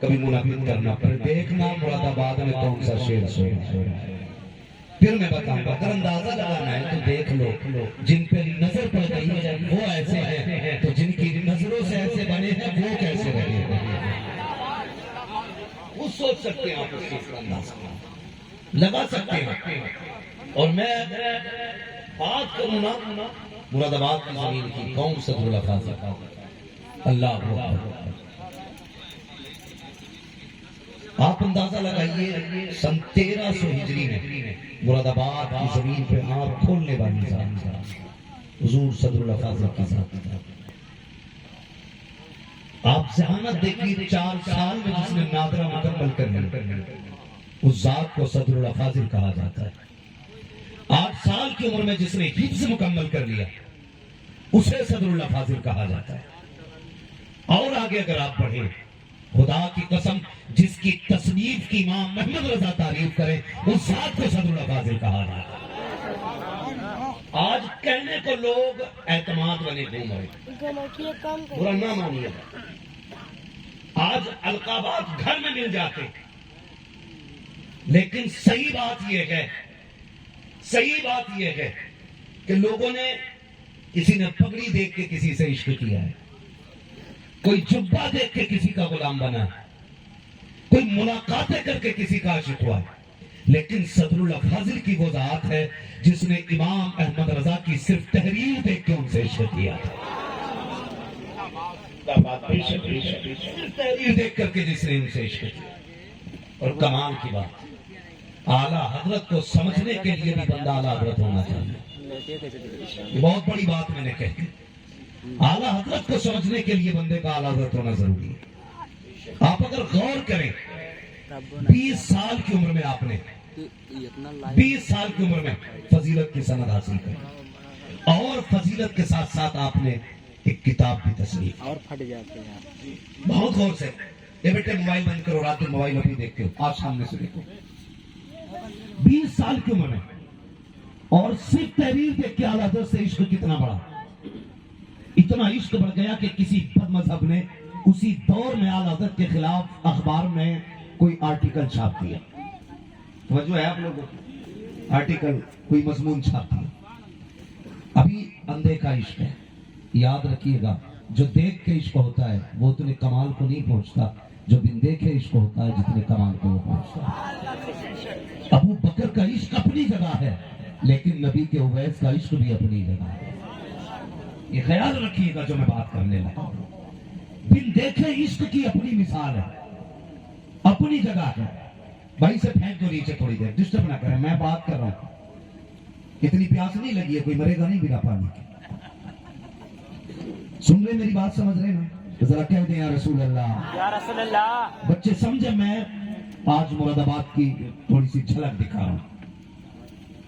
کبھی منعقد کرنا پھر دیکھنا مراد آباد میں کون سا شیر سو رہا ہے. پھر میں بتاؤں گا اگر اندازہ لگانا ہے تو دیکھ لو جن پہ نظر پڑ گئی ہے وہ ایسے ہیں تو جن کی نظروں سے ایسے بنے ہیں وہ کیسے رہے ہیں وہ سوچ سکتے ہیں. آپ اس کا اندازہ لگا سکتے ہیں. اور میں بات کروں نا مراد آباد کی زمین کی قوم صدر الفاظ اللہ اکبر. آپ اندازہ لگائیے سن 1300 ہجری میں مراد آباد کی زمین پہ آنکھ کھولنے والی ذات حضور صدر الفاظ کی ذات. آپ ذہانت دیکھیے 4 سال میں جس نے نادرہ مکمل کر لی اس ذات کو صدر الفاظ کہا جاتا ہے. 8 سال کی عمر میں جس نے حفظ مکمل کر لیا اسے صدر الفاظ کہا جاتا ہے. اور آگے اگر آپ پڑھیں خدا کی قسم جس کی تصنیف کی امام محمد رضا تعریف کرے اس ذات کو صدر الفاظ کہا جاتا ہے. آج کہنے کو لوگ اعتماد بنے گھوم رہے برا نہ مانیے. آج القابات گھر میں مل جاتے لیکن صحیح بات یہ ہے کہ لوگوں نے کسی نے پگڑی دیکھ کے کسی سے عشق کیا ہے, کوئی جبہ دیکھ کے کسی کا غلام بنا ہے, کوئی ملاقاتیں کر کے کسی کا عاشق ہوا ہے. لیکن صدر الفاضل کی وہ ذات ہے جس نے امام احمد رضا کی صرف تحریر دیکھ کے ان سے عشق کیا تھا. صرف تحریر دیکھ کر کے جس نے ان سے عشق کیا. اور کمال کی بات اعلیٰ حضرت کو سمجھنے کے لیے بھی بندہ اعلیٰ حضرت ہونا چاہیے. بہت بڑی بات میں نے کہی. اعلیٰ حضرت کو سمجھنے کے لیے بندے کا اعلیٰ حضرت ہونا ضروری ہے. آپ اگر غور کریں 20 سال کی عمر میں آپ نے 20 سال کی عمر میں فضیلت کی سند حاصل کی اور فضیلت کے ساتھ ساتھ آپ نے ایک کتاب بھی تصنیف اور پھٹ جاتے ہیں. بہت غور سے یہ بیٹے موبائل بند کرو, رات میں موبائل ابھی دیکھتے ہو, آج سامنے سے دیکھو. 20 سال کی عمر میں اور صرف تحریر دیکھ کے اعلیٰ حضرت سے عشق کتنا بڑا. اتنا عشق بڑھ گیا کہ کسی بد مذہب نے اسی دور میں اعلیٰ حضرت کے خلاف اخبار میں کوئی آرٹیکل چھاپ دیا. توجہ ہے آپ لوگوں کو, آرٹیکل کوئی مضمون چھاپ دیا. ابھی اندھے کا عشق ہے, یاد رکھیے گا جو دیکھ کے عشق ہوتا ہے وہ اتنے کمال کو نہیں پہنچتا جو بن دیکھے عشق ہوتا ہے جتنے کمال کو وہ پہنچتا ہے. ابو بکر کا عشق اپنی جگہ ہے لیکن نبی کے اویس کا عشق بھی اپنی جگہ ہے. یہ خیال رکھیے گا جو میں بات کرنے لگا ہوں. بن دیکھے عشق کی اپنی مثال ہے, اپنی جگہ ہے. بھائی سے پھینک دو نیچے تھوڑی دیر, ڈسٹرب نہ کریں, میں بات کر رہا ہوں. اتنی پیاس نہیں لگی ہے, کوئی مرے گا نہیں بنا پانی کی. سن رہے میری بات, سمجھ رہے نا؟ ذرا کہہ دیں یا رسول اللہ, یا رسول اللہ. بچے سمجھے. میں آج مراد آباد کی تھوڑی سی جھلک دکھا رہا ہوں.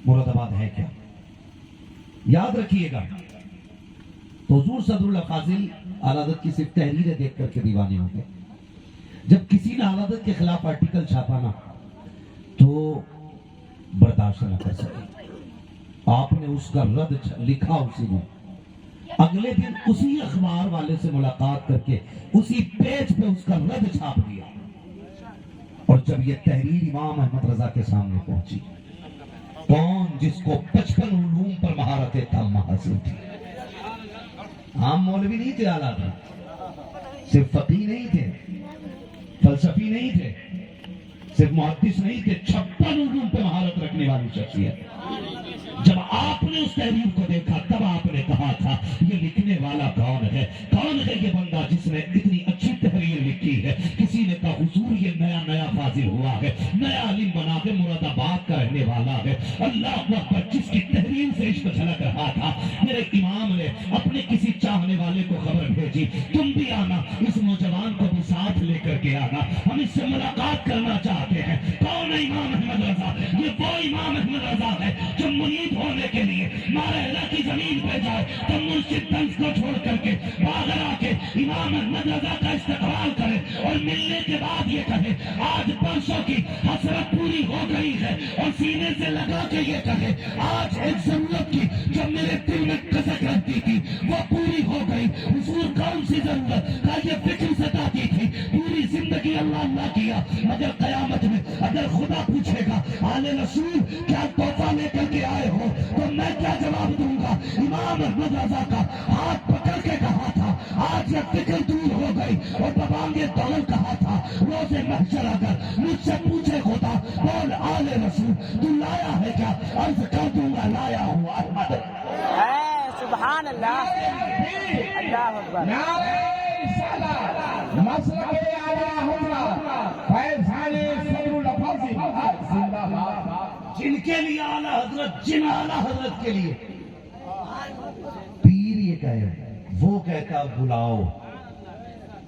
مراد آباد ہے کیا یاد رکھیے گا. تو حضور صدر الفاضل اعلیٰ حضرت کی صرف تحریریں دیکھ کر کے دیوانے ہو گئے. جب کسی نے اعلیٰ حضرت کے خلاف آرٹیکل چھاپا نا تو برداشت نہ کر سکے. آپ نے اس کا رد لکھا اسی میں. اگلے دن اسی اخبار والے سے ملاقات کر کے اسی پیج پہ اس کا رد چھاپ دیا. اور جب یہ تحریر امام احمد رضا کے سامنے پہنچی, کون جس کو 55 علوم پر مہارت تامہ حاصل تھی. عام مولوی نہیں تھے اعلیٰ حضرت, صرف فقیہ نہیں تھے, فلسفی نہیں تھے, صرف محدث نہیں تھے, 56 علوم پہ مہارت رکھنے والی شخصیت. جب آپ نے اس تحریر کو دیکھا تب آپ نے کہا تھا یہ لکھنے والا کون ہے یہ بندہ جس نے اتنی اچھی تحریر لکھی ہے. کسی نے کہا حضور یہ نیا فاضل ہوا ہے, نیا عالم بنا کے مراد آباد کا رہنے والا ہے. اللہ اکبر, جس کی تحریر سے عشق جھلک رہا تھا. میرے امام نے اپنے کسی چاہنے والے کو خبر بھیجی, تم بھی آنا, اس نوجوان کو بھی ساتھ لے کر کے آنا, ہم اس سے ملاقات کرنا چاہتے ہیں. کون ہے امام احمد رضا؟ یہ وہ امام احمد رضا ہے جو منیر ہونے کے لیے مارحلہ کی زمین پہ جائے تو مرشد طنز کو چھوڑ کر کے باہر آ کے امام احمد رضا کا استقبال کرے اور ملنے کے بعد یہ کہے آج پرسوں کی حسرت پوری ہو گئی ہے, اور سینے سے لگا کے یہ کہے آج ایک ضرورت کی جو میرے دل میں کسک رکھتی تھی وہ پوری ہو گئی. حضور کون سی ضرورت کا یہ فکر ستاتی تھی؟ پوری زندگی اللہ اللہ کیا، مگر قیامت میں اگر خدا پوچھے گا آل رسول کیا تحفہ لے کر کے آئے ہو تو میں کیا جواب دوں گا؟ امام احمد رضا کا ہاتھ پکڑ کے کہا تھا آج یہ فکر دور ہو گئی، اور ببانگ دول کہا تھا روز محشر اگر مجھ سے پوچھے خدا بول آل رسول تو لایا ہے کیا، عرض کر دوں گا لایا ہوں احمد. سبحان اللہ، اللہ اکبر. جن کے لیے اعلیٰ حضرت، جن اعلیٰ حضرت کے لیے پیر یہ کہے وہ کہتا بلاؤ.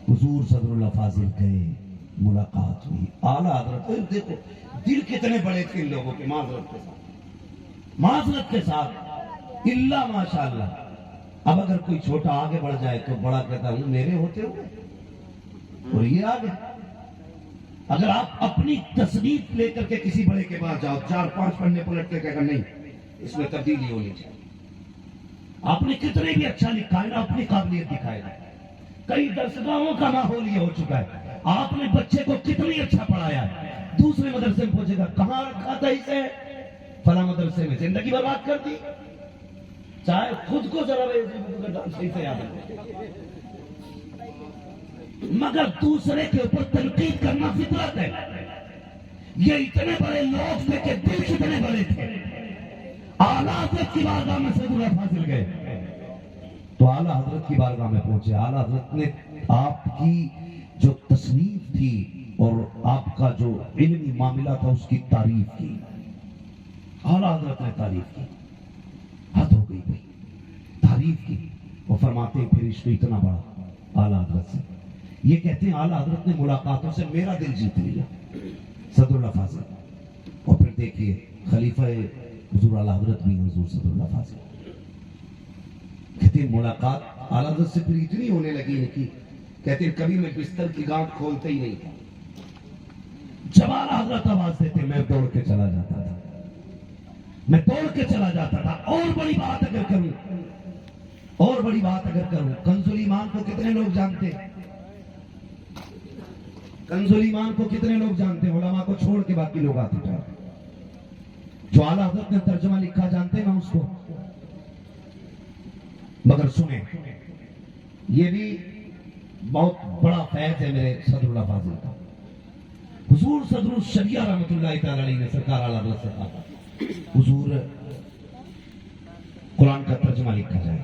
حضور صدر اللہ فاضل گئے، ملاقات ہوئی اعلیٰ حضرت. دیکھو دل کتنے بڑے تھے ان لوگوں کے، معذرت کے ساتھ، معذرت کے ساتھ، اللہ ماشاء اللہ. اب اگر کوئی چھوٹا آگے بڑھ جائے تو بڑا کہتا ہوں میرے ہوتے ہوئے اور یہ آگے. اگر آپ اپنی تصنیف لے کر کے کسی بڑے کے پاس جاؤ، 4-5 پڑھنے پلٹ کے کہہ کر نہیں اس میں تبدیلی ہونی چاہیے. آپ نے کتنے بھی اچھا لکھا ہے نا، اپنی قابلیت دکھائے گا. کئی درسگاہوں کا ماحول یہ ہو چکا ہے، آپ نے بچے کو کتنی اچھا پڑھایا ہے، دوسرے مدرسے میں پوچھے گا کہاں رکھا تھا اسے، فلاں مدرسے میں. زندگی برباد کر دی. چاہے خود کو ذرا صحیح سے یاد رکھے، مگر دوسرے کے اوپر تنقید کرنا فطرت ہے. یہ اتنے بڑے لوگ تھے کہ دل کتنے بڑے تھے. اعلیٰ حضرت کی بارگاہ میں صدر اللہ فاضل گئے تو اعلیٰ حضرت کی بارگاہ میں پہنچے. اعلیٰ حضرت نے آپ کی جو تصنیف تھی اور آپ کا جو علمی معاملہ تھا اس کی تعریف کی. اعلیٰ حضرت نے تعریف کی، حد ہو گئی بھائی، تعریف کی. وہ فرماتے ہیں پھر عشق اتنا بڑا اعلیٰ حضرت سے. یہ کہتے ہیں اعلیٰ حضرت نے ملاقاتوں سے میرا دل جیت لیا، صدر اللہ فاضل. اور پھر دیکھیے خلیفہ حضور اعلیٰ حضرت بھی حضور صدر اللہ فاضل. کہتے ہیں ملاقات اعلیٰ حضرت سے پھر اتنی ہونے لگی کہ کہتے ہیں کبھی میں بستر کی گانٹ کھولتے ہی نہیں تھا. جب اعلیٰ حضرت آواز دیتے میں دوڑ کے چلا جاتا تھا، میں دوڑ کے چلا جاتا تھا. اور بڑی بات اگر کروں، اور بڑی بات اگر کروں، کنز الایمان کو کتنے لوگ جانتے ہیں؟ کنز الایمان کو کتنے لوگ جانتے ہیں؟ علماء کو چھوڑ کے باقی لوگ آتے تھے. جو اعلیٰ حضرت نے ترجمہ لکھا جانتے ہیں نا اس کو. مگر سنیں یہ بھی بہت بڑا فیض ہے میرے صدر اللہ فاضل کا. حضور صدر الشریعہ رحمۃ اللہ تعالی علیہ نے سرکار اعلیٰ حضرت سے کہا تھا حضور قرآن کا ترجمہ لکھا جائے.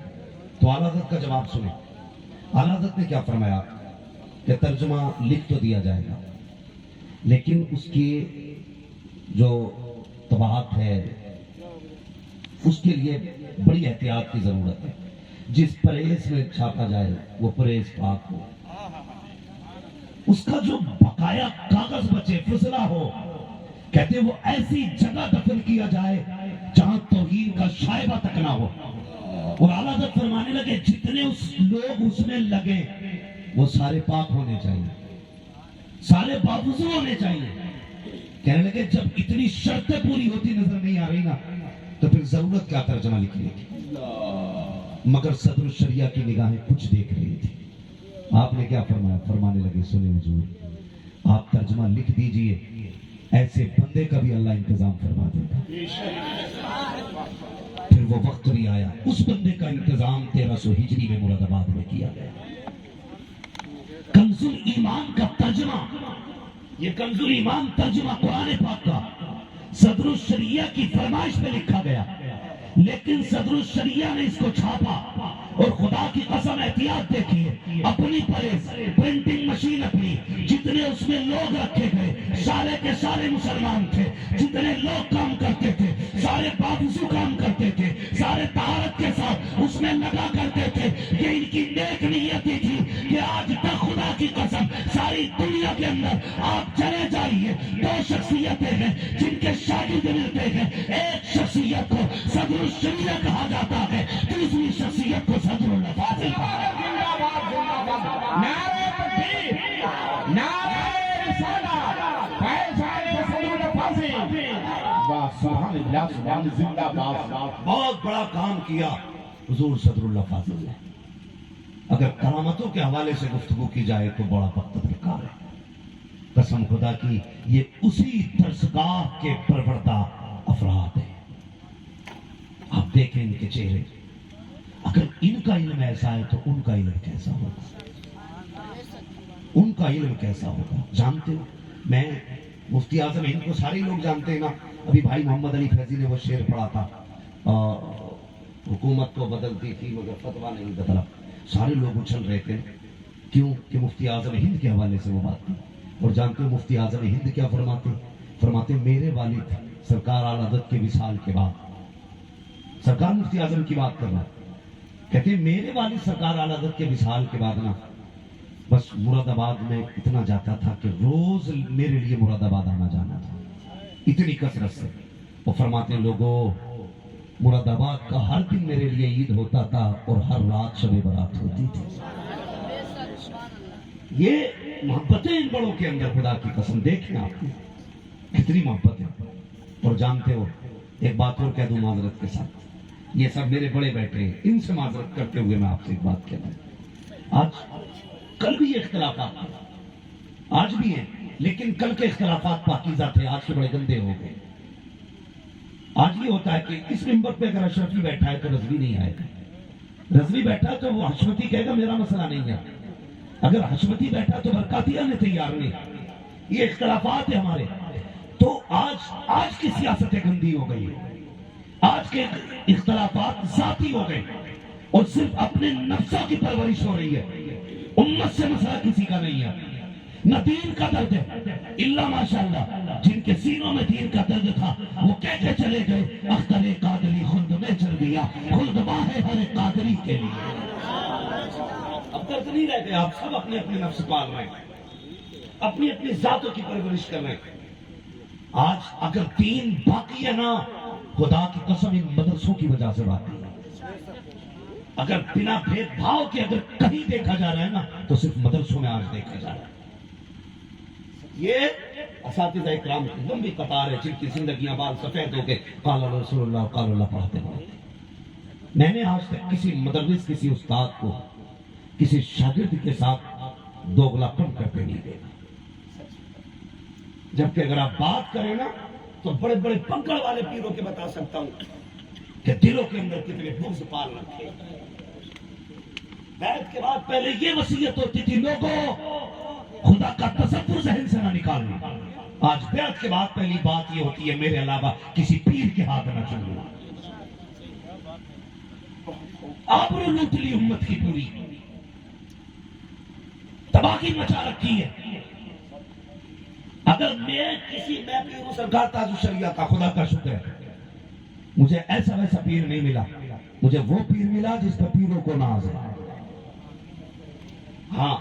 تو اعلیٰ حضرت کا جواب سنیں. اعلیٰ حضرت نے کیا فرمایا کہ ترجمہ لکھ تو دیا جائے گا لیکن اس کی جو طباعت ہے اس کے لیے بڑی احتیاط کی ضرورت ہے. جس پریس میں چھاپا جائے وہ پریس پاک ہو، اس کا جو بقایا کاغذ بچے فضلہ ہو. کہتے وہ ایسی جگہ دفن کیا جائے جہاں توہین کا شائبہ تک نہ ہو. اور اعلیٰ حضرت فرمانے لگے جتنے لوگ اس میں لگے وہ سارے پاک ہونے چاہیے، سارے باوضو ہونے چاہیے. کہنے لگے جب اتنی شرطیں پوری ہوتی نظر نہیں آ رہی نا تو پھر ضرورت کیا ترجمہ لکھنے کی. مگر صدر الشریعہ کی نگاہیں کچھ دیکھ رہی تھی. آپ نے کیا فرمایا؟ فرمانے لگے سنیں حضور آپ ترجمہ لکھ دیجئے، ایسے بندے کا بھی اللہ انتظام فرما دے گا. پھر وہ وقت بھی آیا، اس بندے کا انتظام 1300 ہجری میں مراد آباد میں کیا گیا. کنز الایمان کا ترجمہ، یہ کنز الایمان ترجمہ قرآن پاک کا صدر الشریعہ کی فرمائش پہ لکھا گیا، لیکن صدر الشریعہ نے اس کو چھاپا. اور خدا کی قسم احتیاط دیکھیے، اپنی پریس پرنٹنگ مشین اپنی، جتنے اس میں لوگ رکھے گئے سارے کے سارے مسلمان تھے. جتنے لوگ کام کرتے تھے سارے باوضو کام کرتے تھے، سارے طہارت کے ساتھ اس میں لگا کرتے تھے. یہ ان کی نیک نیتی تھی کہ آج تک خدا کی قسم ساری دنیا کے اندر آپ چلے جائیے 2 شخصیتیں ہیں جن کے شاگرد ملتے ہیں. ایک شخصیت کو صدر الشریعہ کہا جاتا ہے، دوسری شخصیت کو صدر اللہ فاضل کہا جاتا ہے. نعرہ تکبیر، نعرہ رسالت، فیضان صدر اللہ فاضل. واہ سبحان اللہ سبحان زندہ باد. بہت بڑا کام کیا حضور صدر اللہ فاضل نے. اگر کرامتوں کے حوالے سے گفتگو کی جائے تو بڑا وقت درکار ہے. قسم خدا کی یہ اسی درسگاہ کے پروردہ افراد ہیں. آپ دیکھیں ان کے چہرے. اگر ان کا علم ایسا ہے تو ان کا علم کیسا ہوگا؟ ان کا علم کیسا ہوگا؟ جانتے ہو میں مفتی اعظم ہند کو سارے لوگ جانتے ہیں نا. ابھی بھائی محمد علی فیضی نے وہ شعر پڑھا تھا, حکومت تو بدلتی تھی مگر فتویٰ نہیں بدلا. سارے لوگ اچھل رہے تھے. کیوں کہ مفتی اعظم ہند کے حوالے سے وہ بات تھی. اور جانتے ہو مفتی اعظم ہند کیا فرماتے میرے والد سرکار اعلی حضرت کے وصال کے بعد, سرکار مفتی اعظم کی بات کرنا, کہتے ہیں میرے والد سرکار اعلی حضرت کے وصال کے بعد نا بس مراد آباد میں اتنا جاتا تھا کہ روز میرے لیے مراد آباد آنا جانا تھا, اتنی کثرت سے. وہ فرماتے ہیں لوگوں مراد آباد کا ہر دن میرے لیے عید ہوتا تھا اور ہر رات شب برات ہوتی تھی. یہ محبتیں ان بڑوں کے اندر, خدا کی قسم دیکھیں آپ کتنی محبت ہے. اور جانتے ہو ایک بات اور کہہ دوں معذرت کے ساتھ, یہ سب میرے بڑے بیٹے ہیں, ان سے معذرت کرتے ہوئے میں آپ سے ایک بات کہتا ہوں. آج کل بھی یہ اختلافات آج بھی ہیں, لیکن کل کے اختلافات پاکیزہ تھے, آج کے بڑے گندے ہو گئے. آج یہ ہوتا ہے کہ اس ممبر پہ اگر اشرفی بیٹھا ہے تو رضوی نہیں آئے گا, رضوی بیٹھا ہے تو وہ حشمتی کہے گا میرا مسئلہ نہیں ہے, اگر حشمتی بیٹھا تو برکاتی آنے تیار نہیں. یہ اختلافات ہیں ہمارے. تو آج کی سیاست گندی ہو گئی, آج کے اختلافات ذاتی ہو گئے اور صرف اپنے نفسوں کی پرورش ہو رہی ہے. امت سے مسئلہ کسی کا نہیں ہے, نہ دین کا درد ہے. اللہ ماشاءاللہ جن کے سینوں میں دین کا درد تھا وہ کہہ کے چلے گئے اختر قادری خلد میں چل گیا, خلد باہ ہر قادری کے لیے. اب درد نہیں رہ گئے, آپ سب اپنے اپنے نفس پال رہے ہیں, اپنی اپنی ذاتوں کی پرورش کر رہے ہیں. آج اگر دین باقی ہے نا, خدا کی قسم ان مدرسوں کی وجہ سے باقی ہے. اگر بنا بھید بھاؤ کے اگر کہیں دیکھا جا رہا ہے نا تو صرف مدرسوں میں آج دیکھا جا رہا ہے. یہ اساتذہ اکرام کی لمبی قطار ہے جن کی زندگیاں بال سفید ہو کے قال رسول اللہ قال اللہ پڑھتے پڑھتے. میں نے آج تک کسی مدرس کسی استاد کو کسی شاگرد کے ساتھ دوگلا پن کرتے نہیں دیکھا. جبکہ اگر آپ بات کریں نا تو بڑے بڑے پکڑ والے پیروں کے بتا سکتا ہوں کہ دلوں کے اندر کتنے بغض پال رکھے. بیعت کے بعد پہلے یہ وصیت ہوتی تھی لوگوں خدا کا تصور ذہن سے نہ نکالنا. آج بیعت کے بعد پہلی بات یہ ہوتی ہے میرے علاوہ کسی پیر کے ہاتھ نہ چلنا. آبرو لوٹ لی امت کی پوری, تباہی مچا رکھی ہے. اگر میں پیروں سرکار تاج الشریعہ کا خدا کا شکر ہے مجھے ایسا ویسا پیر نہیں ملا, مجھے وہ پیر ملا جس پر پیروں کو ناز ہے. ہاں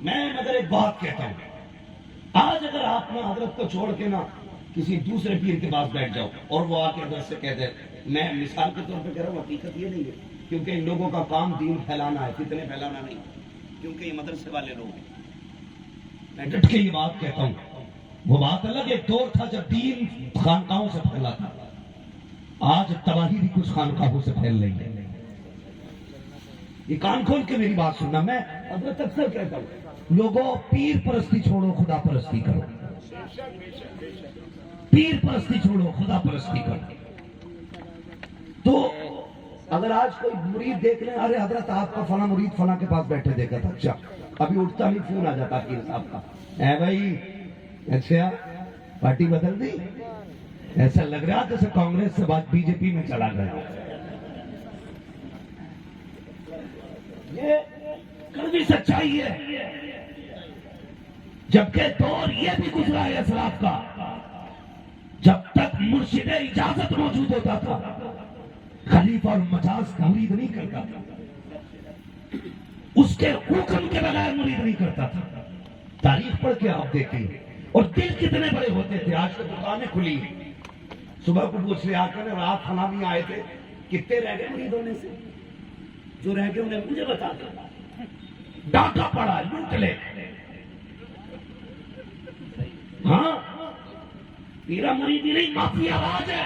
میں مگر ایک بات کہتا ہوں, آج اگر آپ نے حضرت کو چھوڑ کے نا کسی دوسرے پیر کے پاس بیٹھ جاؤ اور وہ آ کے ادھر سے کہہ دے, میں مثال کے طور پہ کہہ رہا ہوں, حقیقت یہ نہیں ہے کیونکہ ان لوگوں کا کام دین پھیلانا ہے, فتنے پھیلانا نہیں, کیونکہ یہ مدرسے والے لوگ ہیں. میں ڈٹ کے یہ بات کہتا ہوں. وہ بات الگ, ایک دور تھا جب دین خانقاہوں سے پھیلا تھا, آج تباہی بھی کچھ خانقاہوں سے پھیل رہی ہے. یہ کان کھول کے میری بات سننا, میں حضرت اکثر کہتا ہوں لوگوں پیر پرستی چھوڑو خدا پرستی کرو, پیر پرستی چھوڑو خدا پرستی کرو. تو اگر آج کوئی مرید دیکھ لیں, ارے حضرت آپ کا فلاں مرید فلاں کے پاس بیٹھے دیکھا تھا, اچھا ابھی اٹھتا نہیں فون آ جاتا پیر صاحب کا, اے بھائی اچھا پارٹی بدل دی, ایسا لگ رہا جیسے کانگریس سے بات بی جے پی میں چلا گیا. یہ کڑوی سچائی ہے. جبکہ دور یہ بھی گزرا ہے اسلاف کا, جب تک مرشد اجازت موجود ہوتا تھا خلیفہ اور مجاز مرید نہیں کرتا تھا, اس کے حکم کے بغیر مرید نہیں کرتا تھا. تاریخ پڑھ کے آپ دیکھیں, اور دل کتنے بڑے ہوتے تھے. آج تو دکانیں کھلی ہیں, صبح کو پوچھ لیا کر رات کھانا بھی آئے تھے, کتنے رہ گئے مرید ہونے سے, جو رہ گئے انہیں مجھے بتا دو. ڈاکہ پڑا, لوٹ لے. ہاں تیرا مریدی نہیں معافی آواز ہے،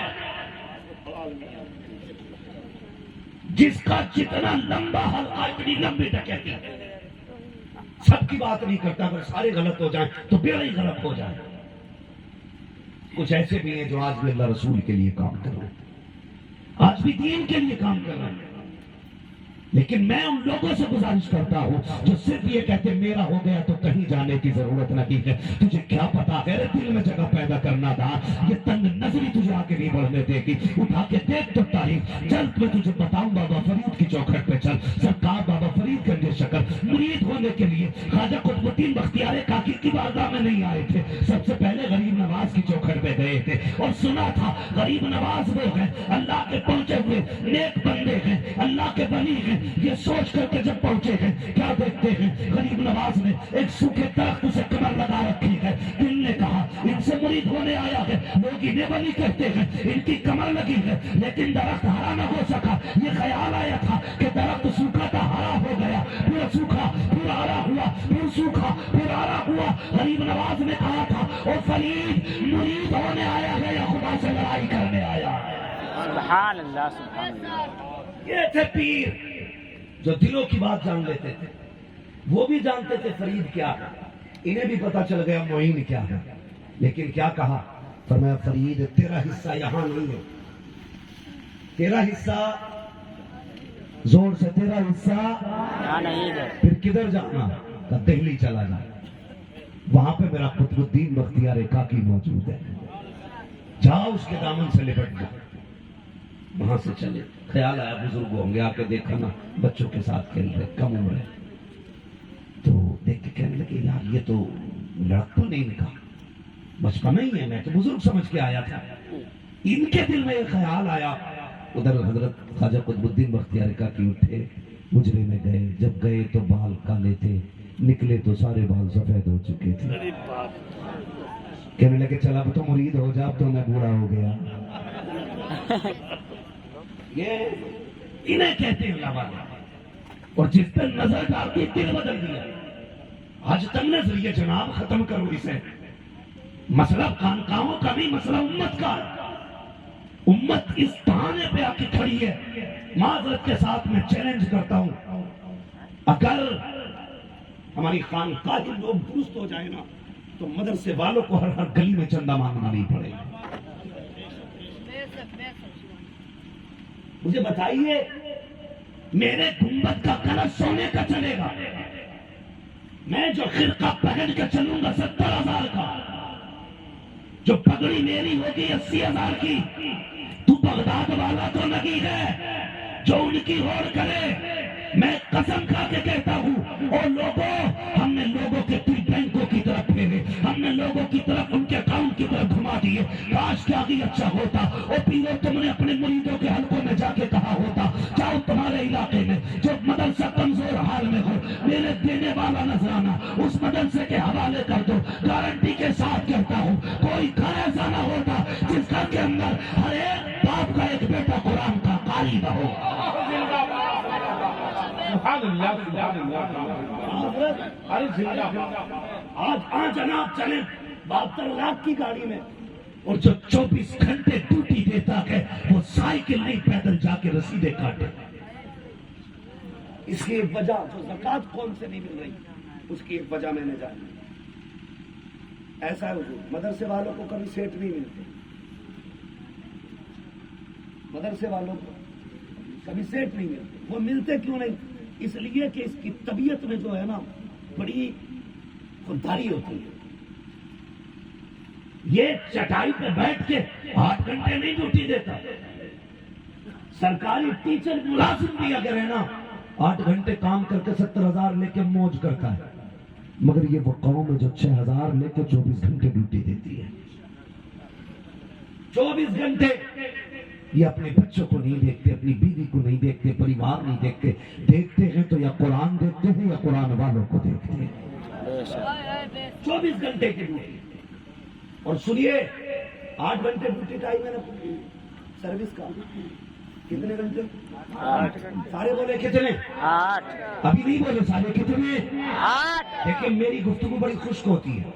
جس کا جتنا لمبا حلقہ اتنی لمبی ڈکیتی ہے. سب کی بات نہیں کرتا، اگر سارے غلط ہو جائیں تو بیڑا ہی غلط ہو جائے. کچھ ایسے بھی ہیں جو آج بھی اللہ رسول کے لیے کام کر رہے ہیں، آج بھی دین کے لیے کام کر رہے ہیں. لیکن میں ان لوگوں سے گزارش کرتا ہوں جو صرف یہ کہتے میرا ہو گیا تو کہیں جانے کی ضرورت نہیں ہے. تجھے کیا پتا ہے دل میں جگہ پیدا کرنا تھا، یہ تنگ نظری تجھے آگے نہیں بڑھنے دے گی. اٹھا کے دیکھ تو تاریخ. چل میں تجھے بتاؤں بابا فرید کی چوکھٹ پہ چل. سرکار بابا فرید گنج شکر مرید ہونے کے لیے خواجہ قطب الدین بختیار کاکی کی بارگاہ میں نہیں آئے تھے، سب سے پہلے غریب نواز کی چوکھٹ پہ گئے تھے اور سنا تھا غریب نواز وہ ہیں اللہ کے پہنچے ہوئے نیک بندے ہیں، اللہ کے ولی ہیں. یہ سوچ کر کے جب پہنچے ہیں کیا دیکھتے ہیں، غریب نواز نے ایک سوکھے درخت سے کمر لگا رکھی ہے. دل نے کہا ان سے مرید ہونے آیا ہے، لوگ انہیں ولی کہتے ہیں، ان کی کمر لگی ہے. لیکن درخت ہرا نہ ہو سکا. یہ خیال آیا تھا کہ درخت سوکھا تھا ہرا ہو گیا، پھر سوکھا پھر ہرا ہوا، پھر سوکھا پھر ہرا ہوا. غریب نواز نے کہا تھا او فرید مرید ہونے آیا ہے یا خدا سے لڑائی کرنے آیا ہے؟ سبحان اللہ سبحان اللہ. یہ تھے پیر جو دلوں کی بات جان لیتے تھے. وہ بھی جانتے تھے فرید کیا ہے، انہیں بھی پتا چل گیا معین کیا ہے. لیکن کیا کہا؟ فرمایا فرید تیرا حصہ یہاں نہیں ہے، تیرا حصہ زور سے تیرا حصہ یہاں نہیں ہے. پھر کدھر جانا؟ کہ دہلی چلا جا، وہاں پہ میرا قطب الدین بختیار کاکی موجود ہے، جاؤ اس کے دامن سے لپٹ جا. وہاں سے چلے. خیال آیا بزرگ ہوں گے، آ کے دیکھا نا بچوں کے ساتھ کھیل رہے، کم عمر ہے. تو دیکھ کے کہنے لگے یار یہ تو لڑک تو نہیں نکا، بچپنا ہی ہے، میں تو بزرگ سمجھ کے آیا تھا. ان کے دل میں یہ خیال آیا. ادھر حضرت خواجہ قطب الدین بختیار کاکی اٹھے، حجرے میں گئے. جب گئے تو بال کالے تھے، نکلے تو سارے بال سفید ہو چکے تھے. کہنے لگے چل اب تو مرید ہو جا، اب تو میں بوڑھا ہو گیا. یہ انہیں کہتے ہیں اللہ والا. اور جس پر نظر ڈالتی دل بدل دیا. آج تک نظریہ جناب ختم کرو اسے. مسئلہ خانقاہوں کا نہیں، مسئلہ امت کا. امت اس بہانے پہ آ کے کھڑی ہے. معذرت کے ساتھ میں چیلنج کرتا ہوں، اگر ہماری خانقاہی لوگ درست ہو جائے نا تو مدرسے والوں کو ہر گلی میں چندہ مانگنا نہیں پڑے گا. مجھے بتائیے میرے گنبد کا کلش سونے کا چلے گا، میں جو خرقہ پہن کے چلوں گا 70,000 کا، جو پگڑی میری ہوگی 80,000 کی. تو بغداد والا تو نہیں ہے جو ان کی ہوڑ کرے. میں قسم کھا کے کہتا ہوں، اور لوگوں ہم نے لوگوں کے تل بینکوں کی طرف پھیرے، ہم نے لوگوں کی طرف ان کے اکاؤنٹ کی طرف گھما دیے. کاش کیا بھی اچھا ہوتا. اور پیرو تم نے اپنے مریدوں کے حلقوں میں جا کے کہا ہوتا جاؤ تمہارے علاقے میں جو مدرسہ کمزور حال میں ہو، میرے دینے والا نذرانہ اس مدرسے کے حوالے کر دو. گارنٹی کے ساتھ کہتا ہوں کوئی گھر ایسا نہ ہوتا جس گھر کے اندر ہر ایک باپ کا ایک بیٹا قرآن کا قاری نہ ہو. سبحان اللہ سبحان اللہ. آج جناب چلیں 72 لاکھ کی گاڑی میں، اور جو 24 گھنٹے ڈیوٹی دیتا ہے وہ سائیکل نہیں پیدل جا کے رسیدیں کاٹے. اس کی ایک وجہ جو زکوٰۃ قوم سے نہیں مل رہی، اس کی ایک وجہ میں نے جانی. ایسا ہے حضور، مدرسے والوں کو کبھی سیٹ نہیں ملتے، مدرسے والوں کو کبھی سیٹ نہیں ملتے. وہ ملتے کیوں نہیں؟ اس لیے کہ اس کی طبیعت میں جو ہے نا بڑی خودداری ہوتی ہے. یہ چٹائی پہ بیٹھ کے 8 گھنٹے نہیں ڈیوٹی دیتا. سرکاری ٹیچر ملازم بھی اگر ہے نا 8 گھنٹے کام کر کے 70,000 لے کے موج کرتا ہے. مگر یہ وہ قوم ہے جو 6,000 لے کے 24 گھنٹے ڈیوٹی دیتی ہے. 24 گھنٹے یہ اپنے بچوں کو نہیں دیکھتے، اپنی بیوی کو نہیں دیکھتے، پریوار نہیں دیکھتے. دیکھتے ہیں تو یا قرآن دیکھتے ہیں یا قرآن والوں کو دیکھتے ہیں. 24 گھنٹے کی ڈیوٹی. اور سنیے 8 گھنٹے ڈیوٹی ٹائم ہے نا سروس کا. کتنے گھنٹے؟ 8. سارے بولے کتنے؟ 8. ابھی نہیں بولے سارے کتنے؟ 8. لیکن میری گفتگو بڑی خشک ہوتی ہے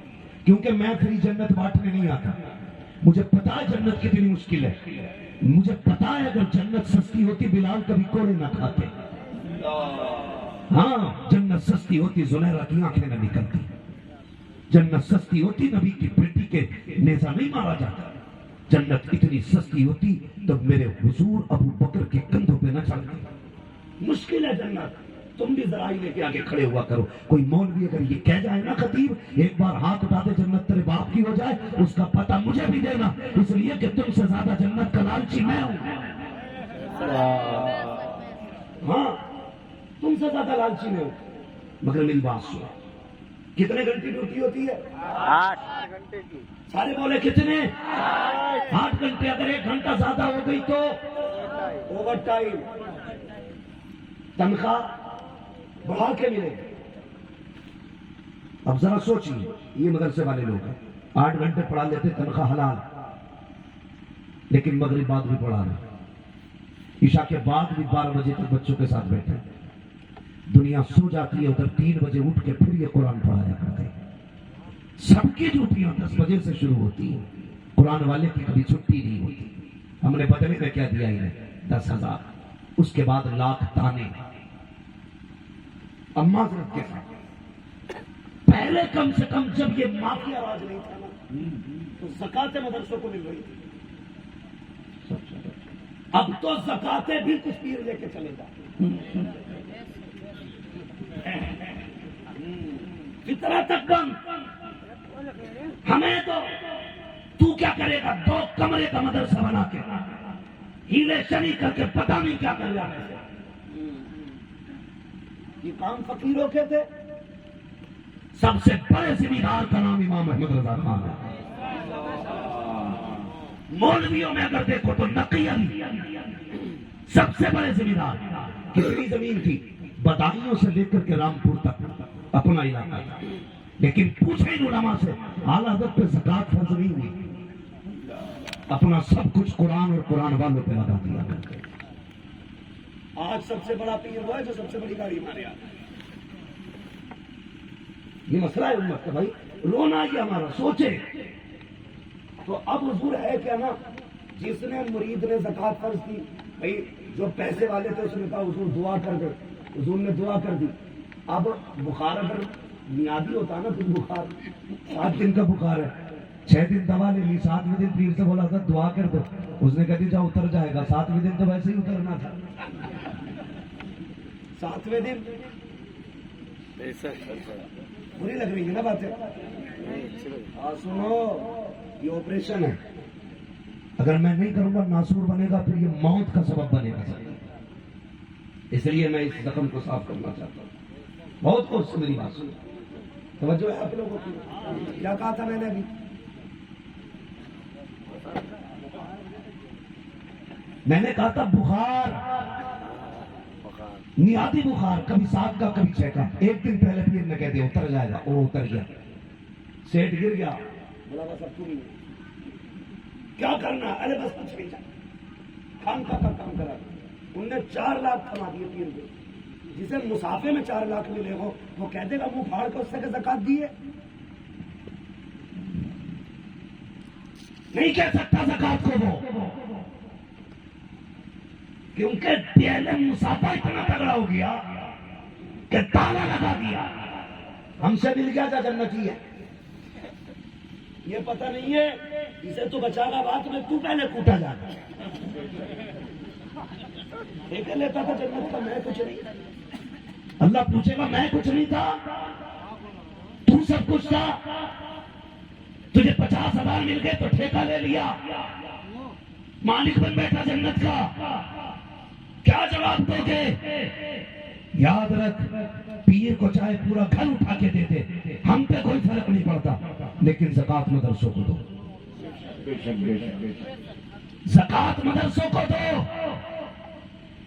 کیونکہ میں فری جنت بانٹنے نہیں آتا. مجھے پتا ہے جنت کتنی مشکل ہے، مجھے پتا ہے اگر جنت سستی ہوتی بلال کبھی کوڑے نہ کھاتے، ہاں جنت سستی ہوتی زنیرہ کی آنکھیں نہ نکلتی، جنت سستی ہوتی نبی کی بیٹی کے نیزہ نہیں مارا جاتا، جنت اتنی سستی ہوتی تو میرے حضور ابو بکر کے کندھوں پہ نہ چڑھتی۔ مشکل ہے جنت، تم بھی ذرا ہی لے کے آگے کھڑے ہوا کرو۔ کوئی مولوی اگر یہ کہہ جائے نا خطیب ایک بار ہاتھ اٹھا دے جنت تیرے باپ کی ہو جائے، اس کا پتہ مجھے بھی دینا، اس لیے کہ تم سے زیادہ جنت کا لالچی میں ہوں۔ ہاں تم سے زیادہ لالچی میں ہوں، مگر میری بات سنو، کتنے گھنٹے ڈیوٹی ہوتی ہے؟ 8 گھنٹے کی۔ سارے بولے کتنے؟ 8 گھنٹے، اگر 1 گھنٹہ زیادہ ہو گئی تو اوور ٹائم، تنخواہ بڑھا کے ملے۔ اب ذرا سوچیے، یہ مدرسے والے لوگ ہیں 8 گھنٹے پڑھا لیتے، تنخواہ حلال، لیکن مغرب بعد بھی پڑھا رہے، عشاء کے بعد بھی 12 بجے تک بچوں کے ساتھ بیٹھے، دنیا سو جاتی ہے ادھر 3 بجے اٹھ کے پھر یہ قرآن پڑھایا کرتے۔ سب کی ڈیوٹیاں 10 بجے سے شروع ہوتی ہیں، قرآن والے کی کبھی چھٹی نہیں ہوتی۔ ہم نے بدلے میں کیا دیا انہیں؟ 10,000، اس کے بعد لاکھ تانے اماں کے ساتھ۔ پہلے کم سے کم جب یہ مافیا راج نہیں تھا نا تو زکاتیں مدرسوں کو مل رہی تھی، اب تو زکاتیں بھی کچھ پیر لے کے چلے جاتے، فطرت تک بند۔ ہمیں تو کیا کرے گا؟ 2 کمرے کا مدرسہ بنا کے ہیلے شری کر کے پتہ نہیں کیا کر جانے سے۔ یہ کام فقیروں کے تھے۔ سب سے بڑے ذمہ دار کا نام امام احمد رضا خان ہے۔ مولویوں میں اگر دیکھو تو نقی علی سب سے بڑے ذمہ دار۔ کتنی زمین تھی؟ بدایوں سے لے کر کے رامپور تک اپنا علاقہ تھا، لیکن پوچھے ان علماء سے اعلی حضرت پہ زکات فرض نہیں ہوئی، اپنا سب کچھ قرآن اور قرآن والوں پہ لگا دیا۔ آج سب سے بڑا پیر وہ ہے جو سب سے بڑی گاڑی مارے آتا ہے۔ یہ مسئلہ ہے امت کا بھائی، رونا یہ ہمارا سوچے تو اب حضور ہے کیا نا، جس نے مرید نے زکات فرض کی، بھائی جو پیسے والے تھے اس نے کہا حضور دعا کر دے، حضور نے دعا کر دی۔ اب بخار اگر میادی ہوتا نا، پھر بخار 7 دن کا بخار ہے، 6 دن دوا لے لی، 7ویں دن پیر سے بولا تھا دعا کر دو، اس نے کہا دی جاؤ اتر جائے گا، 7ویں دن تو ویسے ہی اترنا تھا، 7ویں دن بری لگ رہی ہے نا باتیں؟ سنو یہ آپریشن ہے، اگر میں نہیں کروں گا ناسور بنے گا، پھر یہ موت کا سبب بنے گا، اس لیے میں اس زخم کو صاف کرنا چاہتا ہوں۔ بہت کچھ سے میری بات سنو، توجہ ہے آپ لوگوں کی؟ کیا کہا تھا میں نے ابھی؟ میں نے کہا تھا بخار، نیادی بخار، کبھی 7 کا کبھی 6 کا، 1 دن پہلے پیر نے کہہ دیا اتر جائے گا، وہ اتر گیا، سیٹ گر گیا، بولا بس اب پوری کیا کرنا؟ ارے بس کچھ نہیں چاہتا، کام کا کام کرا۔ ان نے 4 لاکھ کما دیے پیر کو، جسے مسافے میں 4 لاکھ ملے ہو وہ کہہ دے گا منہ پھاڑ کے اس سے کہ زکات دیے؟ نہیں کہہ سکتا زکات کو وہ، کیونکہ DLM مسافہ اتنا تگڑا ہو گیا کہ تالا لگا دیا، ہم سے مل گیا تھا جنتی ہے، یہ پتہ نہیں ہے اسے تو بچا گا بات میں، تو پہلے کوٹا جا گا، ایک لیتا تھا جنت کا، میں کچھ نہیں، اللہ پوچھے گا میں کچھ نہیں تھا، تو سب کچھ تھا، تجھے 50,000 مل گئے تو ٹھیکہ لے لیا، مالک بن بیٹھا جنت کا، کیا جواب دو گے؟ یاد رکھ پیر کو چاہے پورا گھر اٹھا کے دیتے، ہم پہ کوئی فرق نہیں پڑتا، لیکن زکات مدرسوں کو دو، زکات مدرسوں کو دو،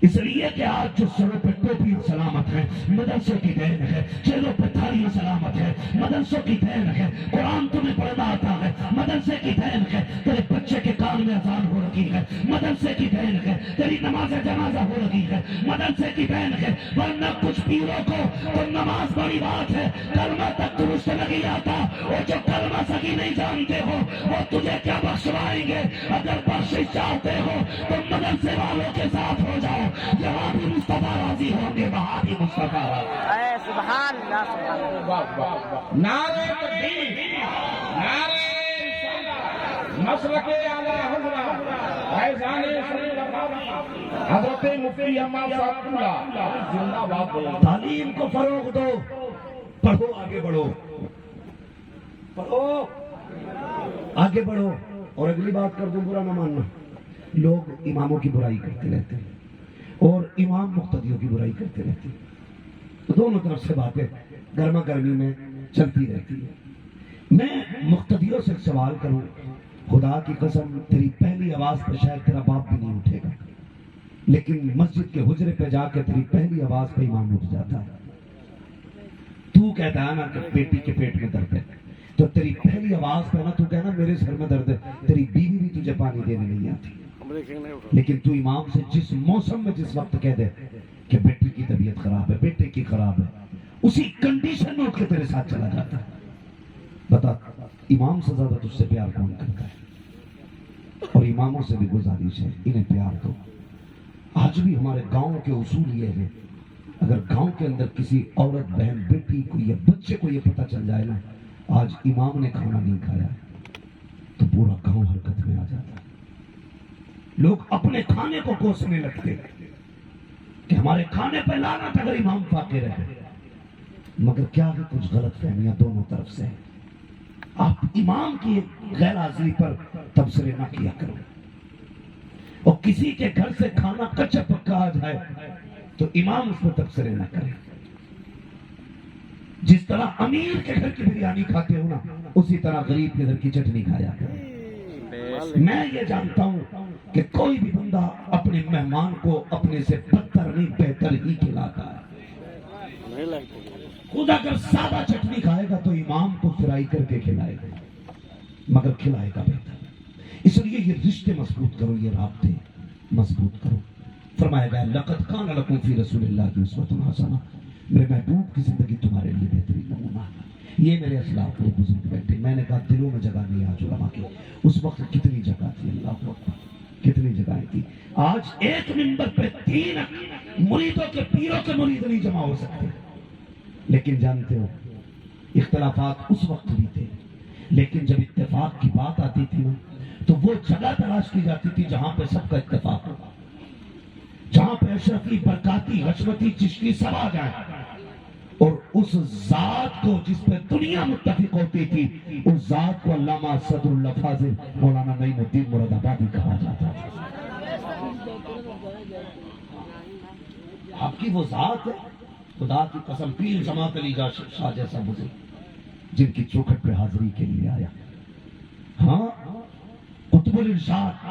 اس لیے کہ آج جو سروں پہ ٹوپیاں سلامت ہے مدرسوں کی دین ہے، چہروں پہ تھالیاں سلامت ہے مدرسوں کی دین ہے، قرآن تمہیں پڑھنا آتا ہے مدرسے کی دین ہے، تیرے بچے کے کان میں اذان ہو رہی ہے، مدرسے کی بہن ہے، تیری نماز جنازہ ہو رہی ہے، مدرسے کی بہن ہے، ورنہ کچھ پیروں کو تو نماز بڑی بات ہے، کلمہ تک درست نہیں آتا، اور جو کلمہ صحیح نہیں جانتے ہو وہ تجھے کیا بخشوائیں گے؟ اگر بخشش چاہتے ہو تو مدرسے والوں کے ساتھ ہو جاؤ، جہاں بھی مصطفیٰ راضی ہوں گے وہاں بھی مصطفیٰ راضی۔ اے سبحان اللہ سبحان اللہ۔ واہ واہ واہ، نعرہ تکبیر، نعرہ رسالت، مسلک اعلی حضرت فیضان شریف حضرت مفتی احمد صاحب اللہ زندہ باد بولو۔ تعلیم کو فروغ دو، پڑھو، آگے بڑھو، پڑھو، آگے بڑھو۔ اور اگلی بات کر دوں، برا نہ ماننا، لوگ اماموں کی برائی کرتے رہتے ہیں اور امام مقتدیوں کی برائی کرتے رہتے ہیں، تو دونوں طرف سے باتیں گرما گرمی میں چلتی رہتی ہے۔ میں مقتدیوں سے سوال کروں، خدا کی قسم تیری پہلی آواز پہ شاید تیرا باپ بھی نہیں اٹھے گا، لیکن مسجد کے حجرے پہ جا کے تیری پہلی آواز پہ امام اٹھ جاتا ہے۔ تو کہتا ہے نا کہ بیٹی کے پیٹ میں درد ہے، تو تیری پہلی آواز پہ نا تو کہنا میرے سر میں درد ہے، تیری بیوی بھی تجھے پانی دینے نہیں آتی، لیکن تو امام سے جس موسم میں جس وقت کہہ دے کہ بیٹی کی طبیعت خراب ہے، بیٹے کی خراب ہے، اسی کنڈیشن میں اٹھ کے تیرے ساتھ چلا جاتا ہے۔ بتا امام سے زیادہ تجھ سے پیار کون کرتا ہے؟ اور اماموں سے بھی گزارش ہے، انہیں پیار دو۔ آج بھی ہمارے گاؤں کے اصول یہ ہے، اگر گاؤں کے اندر کسی عورت بہن بیٹی کو یا بچے کو یہ پتہ چل جائے نا آج امام نے کھانا نہیں کھایا تو پورا گاؤں حرکت میں آ جاتا ہے۔ لوگ اپنے کھانے کو کوسنے لگتے کہ ہمارے کھانے پہ لعنت اگر امام فاقے رہے، مگر کیا ہے کچھ غلط فہمیاں دونوں طرف سے ہیں۔ آپ امام کی غیر حاضری پر تبصرے نہ کیا کرو، اور کسی کے گھر سے کھانا کچا پکا آ جائے تو امام اس پر تبصرے نہ کرے۔ جس طرح امیر کے گھر کی بریانی کھاتے ہو نا، اسی طرح غریب کے گھر کی چٹنی کھایا کرو۔ میں یہ جانتا ہوں کہ کوئی بھی بندہ اپنے مہمان کو اپنے سے بدتر نہیں بہتر ہی کھلاتا ہے۔ خود اگر سادہ چٹنی کھائے گا تو امام کو فرائی کر کے کھلائے گا، مگر کھلائے گا بہتر۔ اس لیے یہ رشتے مضبوط کرو، یہ رابطے مضبوط کرو۔ فرمایا گیا لقد کان لکم فی رسول اللہ اسوۃ حسنہ، میرے محبوب کی زندگی تمہارے لیے بہترین نمونہ ہے۔ یہ میرے اسلاف کے بزرگ بیٹھے، میں نے کہا دلوں میں جگہ نہیں آج علماء کی، اس وقت کتنی جگہ تھی، اللہ اکبر کتنی جگہیں تھی۔ آج ایک منبر پہ 3 مریدوں کے پیروں کے مرید نہیں جمع ہو سکتے، لیکن جانتے ہو اختلافات اس وقت بھی تھے، لیکن جب اتفاق کی بات آتی تھی نا تو وہ جگہ تلاش کی جاتی تھی جہاں پہ سب کا اتفاق ہو، جہاں پہ اشرفی، برکاتی، حشمتی، چشتی سب آ جائیں، اور اس ذات کو جس پہ دنیا متفق ہوتی تھی، اس ذات کو علامہ صدر اللہ فاضل مولانا نعیم الدین مراد آبادی کہا جاتا تھا۔ آپ کی وہ ذات ہے، خدا کی قسم پیر جماعت علی شاہ جیسا بزرگ جن کی چوکھٹ پہ حاضری کے لیے آیا، ہاں قطب الارشاد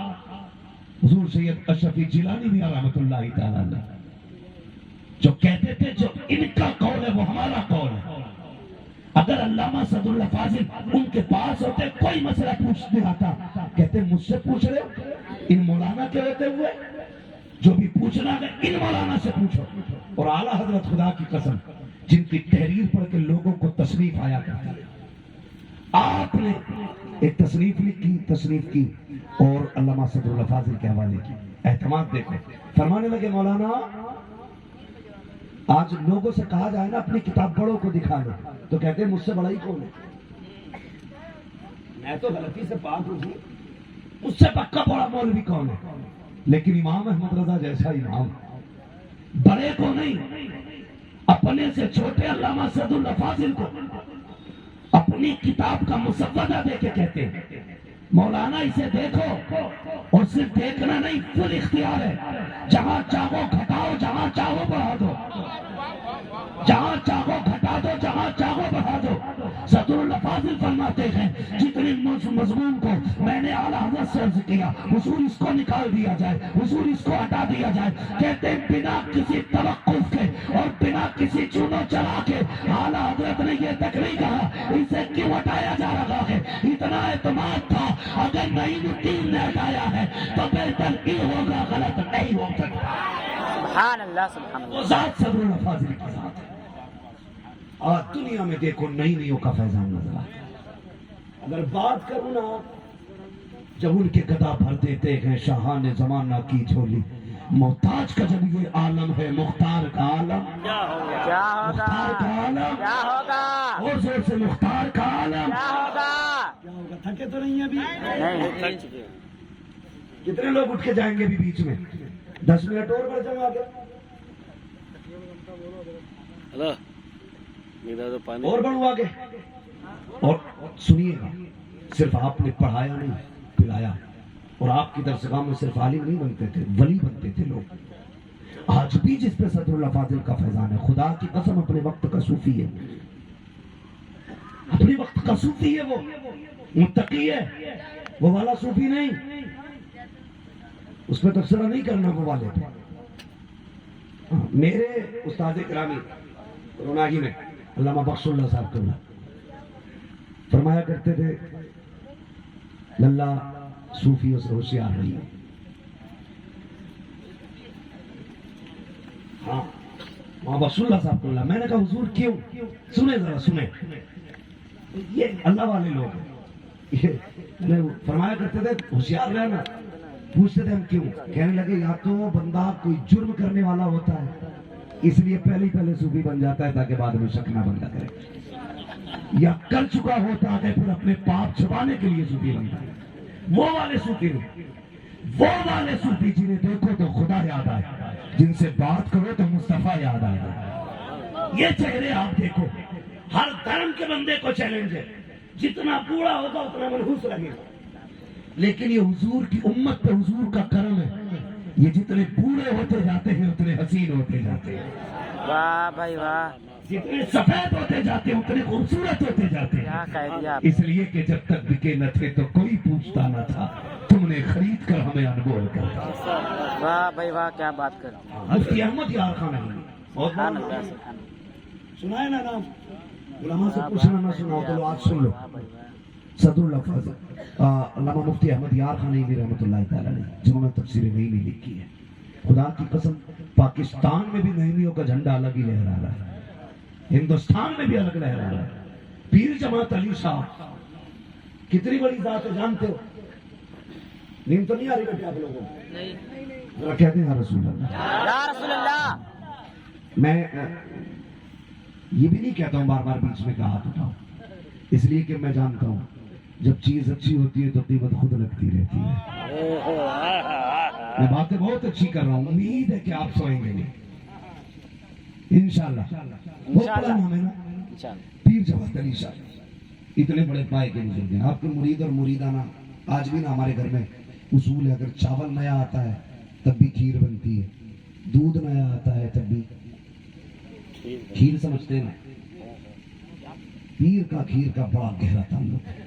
حضور سید اشرفی جیلانی بھی رحمۃ اللہ تعالی علیہ، جو کہتے تھے جو ان کا قول ہے وہ ہمارا قول ہے۔ اگر علامہ صدر اللہ فاضل ان کے پاس ہوتے کوئی مسئلہ پوچھنے آتا، کہتے مجھ سے پوچھ رہے ہو، ان مولانا کے ہوتے ہوئے جو بھی پوچھنا ہے ان مولانا سے پوچھو۔ اور اعلیٰ حضرت خدا کی قسم جن کی تحریر پڑھ کے لوگوں کو تصنیف آیا کرتی ہے، آپ نے ایک تصنیف لکھی، تصنیف کی اور علامہ صدر اللہ فاضل کے حوالے کی، اعتماد دیکھو، فرمانے لگے مولانا آج لوگوں سے کہا جائے نا اپنی کتاب بڑوں کو دکھا لو تو کہتے ہیں مجھ سے بڑا ہی کون ہے، میں تو غلطی سے پاک ہوں جی، اس سے پکا بڑا مولوی کون ہے؟ لیکن امام احمد رضا جیسا امام بڑے کو نہیں، اپنے سے چھوٹے علامہ صدر اللہ فاضل کو اپنی کتاب کا مسودہ دے کے کہتے ہیں مولانا اسے دیکھو، اور صرف دیکھنا نہیں فل اختیار ہے، جہاں چاہو گھٹاؤ، جہاں چاہو بڑھا دو، جہاں چاہو گھٹا دو، جہاں چاہو بڑھا دو۔ صدر اللہ فاضل فرماتے ہیں جتنے لیکن اس مضمون کو میں نے اعلیٰ حضرت سے عرض کیا حضور اس کو نکال دیا جائے، حضور اس کو ہٹا دیا جائے. کہتے ہیں بنا کسی توقف کے اور بنا کسی چونو چلا کے اعلیٰ حضرت نے یہ تک نہیں کہا اسے کیوں ہٹایا جا رہا ہے. اتنا اعتماد تھا اگر نعیم الدین نے ہٹایا ہے تو بہتر ہی ہوگا، غلط نہیں ہو سکتا. سبحان اللہ سبحان اللہ. وہ ذات صدر اللہ فاضل کی ذات ہے. اور دنیا میں دیکھو نئی نئیوں کا فیضان نظر آتا ہے. اگر بات کروں نا جب ان کے گدا بھر دیتے ہیں شاہان زمانہ کی جھولی، محتاج کا جب یہ عالم ہے مختار کا عالم، کیا ہوگا مختار کا عالم، کیا ہوگا اور زور سے مختار کا عالم. کیا ہوگا. تھکے تو نہیں ابھی؟ نہیں تھک چکے. کتنے لوگ اٹھ کے جائیں گے بھی بیچ میں؟ 10 منٹ اور بڑھ جاؤں آگے اور بڑھوں آگے. اور سنیے گا صرف آپ نے پڑھایا نہیں پلایا، اور آپ کی درسگاہ میں صرف عالم نہیں بنتے تھے ولی بنتے تھے لوگ. آج بھی جس پہ صدر اللہ فاضل کا فیضان ہے خدا کی قسم اپنے وقت کا صوفی ہے، اپنے وقت کا صوفی ہے، وہ متقی ہے، وہ والا صوفی نہیں. اس پہ تبصرہ نہیں کرنا وہ والے پہ. میرے استاد کرامی روناگی میں علامہ بخش اللہ صاحب کو فرمایا کرتے تھے للہ صوفیوں سے ہوشیار رہی. ہاں وہاں بخش اللہ صاحب کو میں نے کہا حضور کیوں؟ سنیں ذرا سنیں، یہ اللہ والے لوگ ہیں. فرمایا کرتے تھے ہوشیار رہنا. پوچھتے تھے ہم کیوں؟ کہنے لگے یا تو بندہ کوئی جرم کرنے والا ہوتا ہے اس لیے پہلے صوفی بن جاتا ہے تاکہ بعد میں شک نہ بندہ کرے، یا کر چکا ہوتا ہے پھر اپنے پاپ چھپانے کے لیے صوفی بنتا ہے. وہ والے صوفی نہیں، وہ والے صوفی جنہیں دیکھو تو خدا یاد آئے، جن سے بات کرو تو مصطفیٰ یاد آئے. یہ چہرے آپ دیکھو، ہر دھرم کے بندے کو چیلنج ہے، جتنا بوڑھا ہوگا اتنا منحوس لگے گا. لیکن یہ حضور کی امت پہ حضور کا کرم ہے، یہ جتنے بوڑھے ہوتے جاتے ہیں اتنے حسین ہوتے جاتے ہیں. واہ بھائی واہ. جتنے سفید ہوتے جاتے ہیں اتنے خوبصورت ہوتے جاتے کیا ہیں. کہہ دیا. اس لیے کہ جب تک بکے نہ تھے تو کوئی پوچھتا نہ تھا، تم نے خرید کر ہمیں انمول کر دیا. واہ بھائی واہ کیا بات کرتے ہیں. مفتی احمد یار خان سبحان اللہ سبحان اللہ. سنائے نا نام، علماء سے پوچھنا نہ سنا ہو تو آج سن لو. صدر اللہ فاضل علامہ مفتی احمد یار خان رحمۃ اللہ تعالیٰ نے جنہوں نے تفسیر نعیمی لکھی ہے. خدا کی قسم پاکستان میں بھی نعیمیوں کا جھنڈا الگ ہی لہرا رہا ہے، ہندوستان میں بھی الگ لہرا رہا ہے. پیر جماعت علی صاحب کتنی بڑی ذات ہے جانتے ہو؟ نیند تو نہیں آ رہی بیٹے آپ لوگوں کو؟ ذرا کہتے ہیں یا رسول اللہ. یا رسول اللہ. میں یہ بھی نہیں کہتا ہوں بار بار بیچ میں کہ ہاتھ اٹھاؤ، اس لیے کہ میں جانتا ہوں جب چیز اچھی ہوتی ہے تو قیمت خود لگتی رہتی ہے. میں باتیں بہت اچھی کر رہا ہوں، امید ہے کہ آپ سوئیں گے نہیں انشاءاللہ. بہت بڑا نام ہے نا پیر جماعت علی صاحب، اتنے بڑے پائے کے بزرگ ہیں. آپ کے مرید اور مریدانہ آج بھی نا ہمارے گھر میں اصول ہے، اگر چاول نیا آتا ہے تب بھی کھیر بنتی ہے، دودھ نیا آتا ہے تب بھی کھیر. سمجھتے ہیں پیر کا کھیر کا بڑا گہرا تعلق ہے،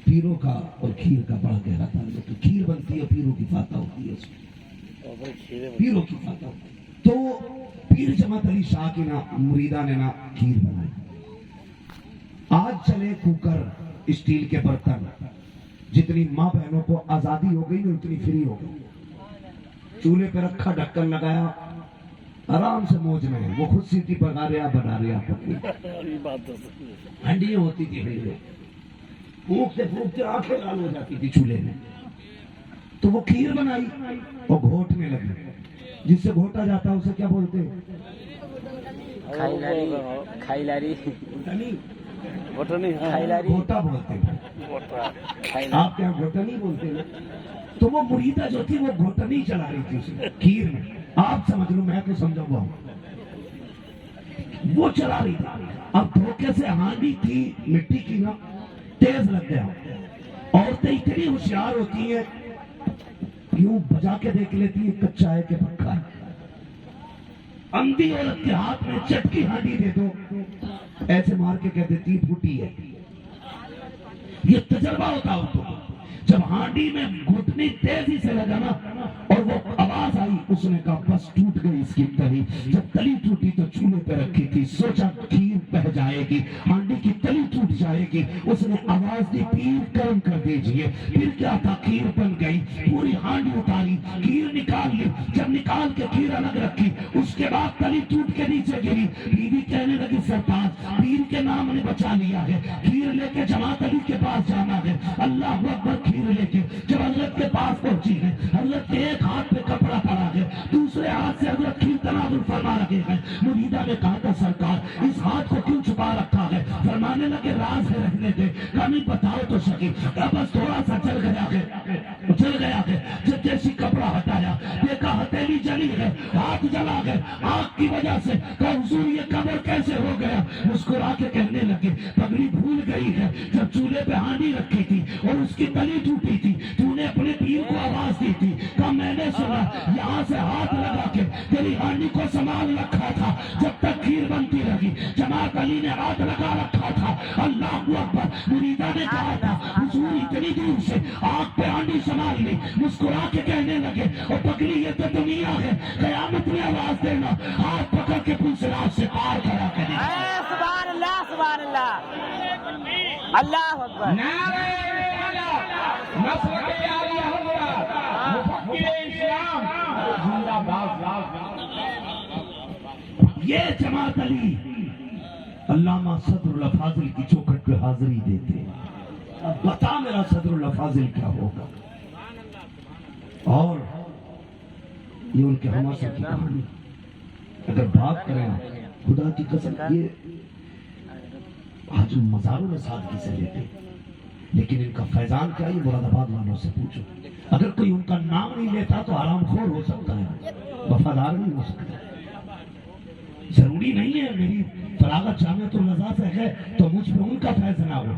پیروں کا اور کھیر کا بڑا گہرا تعلق ہے. کھیر بنتی ہے پیروں کی فاتح ہوتی ہے، اس میں پیروں کی فاتح ہوتی ہے. تو پیر جماعت علی شاہ کی نا مریدہ نے نا کھیر بنائی. آج چلے کوکر اسٹیل کے برتن، جتنی ماں بہنوں کو آزادی ہو گئی نا اتنی فری ہو گئی. چولہے پہ رکھا ڈھکن لگایا آرام سے موج میں، وہ خود سیٹی پکا رہا بنا رہا. ہنڈیاں ہوتی تھی بھائی، پھونکتے پھونکتے آنکھیں لال ہو جاتی تھی چولہے میں. تو وہ کھیر بنائی اور گھوٹنے لگی. جس سے گھوٹا جاتا اسے کیا بولتے ہیں؟ کھائلاری. گھوٹا بولتے ہیں. آپ کیا گھوٹا نہیں بولتے نا؟ تو وہ مریدہ جو تھی وہ گھوٹا نہیں چلا رہی تھی اسے کھیر میں. آپ سمجھ لو میں تو سمجھا ہوا ہوں، وہ چلا رہی تھی. اب دھوکے سے ہانڈی کی مٹی کی نا تیز لگ گیا. عورتیں اتنی ہوشیار ہوتی ہیں یوں بجا کے دیکھ لیتی ہے کچا ہے کہ پکا ہے. اندھی عورت کے ہاتھ میں چٹکی ہانڈی دے دو ایسے مار کے کہہ دیتی پھوٹی ہے. یہ تجربہ ہوتا ہو تو جب ہانڈی میں گھٹنی تیزی سے لگا نا اور وہ آواز آئی، اس نے کہا بس ٹوٹ گئی اس کی تلی۔ جب تلی ٹوٹی تو چولہے پہ رکھی تھی، سوچا کھیر بہ جائے گی، ہانڈی کی تلی ٹوٹ جائے گی، اس نے آواز دی پیر گرم کر دیجئے۔ پھر کیا تھا، کھیر بن گئی، پوری ہانڈی اتاری، کھیر نکال لی۔ جب نکال کے کھیر الگ رکھی، اس کے بعد تلی ٹوٹ کے نیچے گری۔ بیوی کہنے لگی سرتاج پیر کے نام نے بچا لیا ہے، کھیر لے کے جماعت علی کے پاس جانا ہے۔ اللہ اکبر، کھیر لے کے جب حضرت کے پاس پہنچی ہے، حضرت کے ایک ہاتھ پہ کپڑا پڑا ہے، دوسرے ہاتھ سے حضرت کھیر تناول فرما رہے ہیں۔ مریدہ نے کہا تھا سرکار اس ہاتھ کو کیوں چھپا رکھا ہے؟ فرمانے لگے راز ہے، رہنے دے۔ کہا نہیں بتاؤ تو سکی، کہا بس تھوڑا سا جل گیا ہے۔ جب جیسی کپڑا ہٹایا دیکھا ہتھیلی جلی ہے، ہاتھ جلا گئے آگ کی وجہ سے۔ کہا حضور یہ قبر کیسے ہو گیا؟ مسکرا کے کہنے لگے پگڑی بھول گئی ہے، جب چولہے پہ ہانڈی رکھی تھی اور اس کی تلی ٹوٹی تھی، تو نے اپنے پیر کو آواز دی تھی، کہا میں نے سنا یہاں سے ہاتھ لگا کے تیری ہانڈی کو سنبھال رکھا تھا جب تک کھیر بنتی رہی، جماعت علی نے ہاتھ لگا رکھا تھا۔ اللہ اکبر، مریدہ نے کہا تھا حضور اتنی دور سے آگ پہ ہانڈی سنبھال لی۔ مسکرا کے کہنے لگے اور پگڑی یہ تو دنیا ہے، قیامت میں آواز دینا، ہاتھ پکڑ کے پلسراج سے پار کرا کے دے۔ سبحان اللہ، سبحان اللہ، اللہ اکبر۔ نعرہ رسالت، مسلک اعلی حضرت، مفکر اسلام زندہ باد۔ یہ جماعت علی علامہ صدر اللہ فاضل کی چوکھٹ پہ حاضری دیتے، بتا میرا صدر اللہ فاضل کیا ہوگا۔ اور یہ ان کے حماسہ کی کہانی، اگر بات کریں خدا کی قسم، یہ آج مزاروں میں سادگی سے لیتے، لیکن ان کا فیضان کیا، یہ مراد آباد والوں سے پوچھو۔ اگر کوئی ان کا نام نہیں لیتا تو حرام خور ہو سکتا ہے، وفادار نہیں ہو سکتا۔ ضروری نہیں ہے میری فراغت جامعۃ النظافہ سے ہے تو مجھ پہ ان کا فیض نہ ہو۔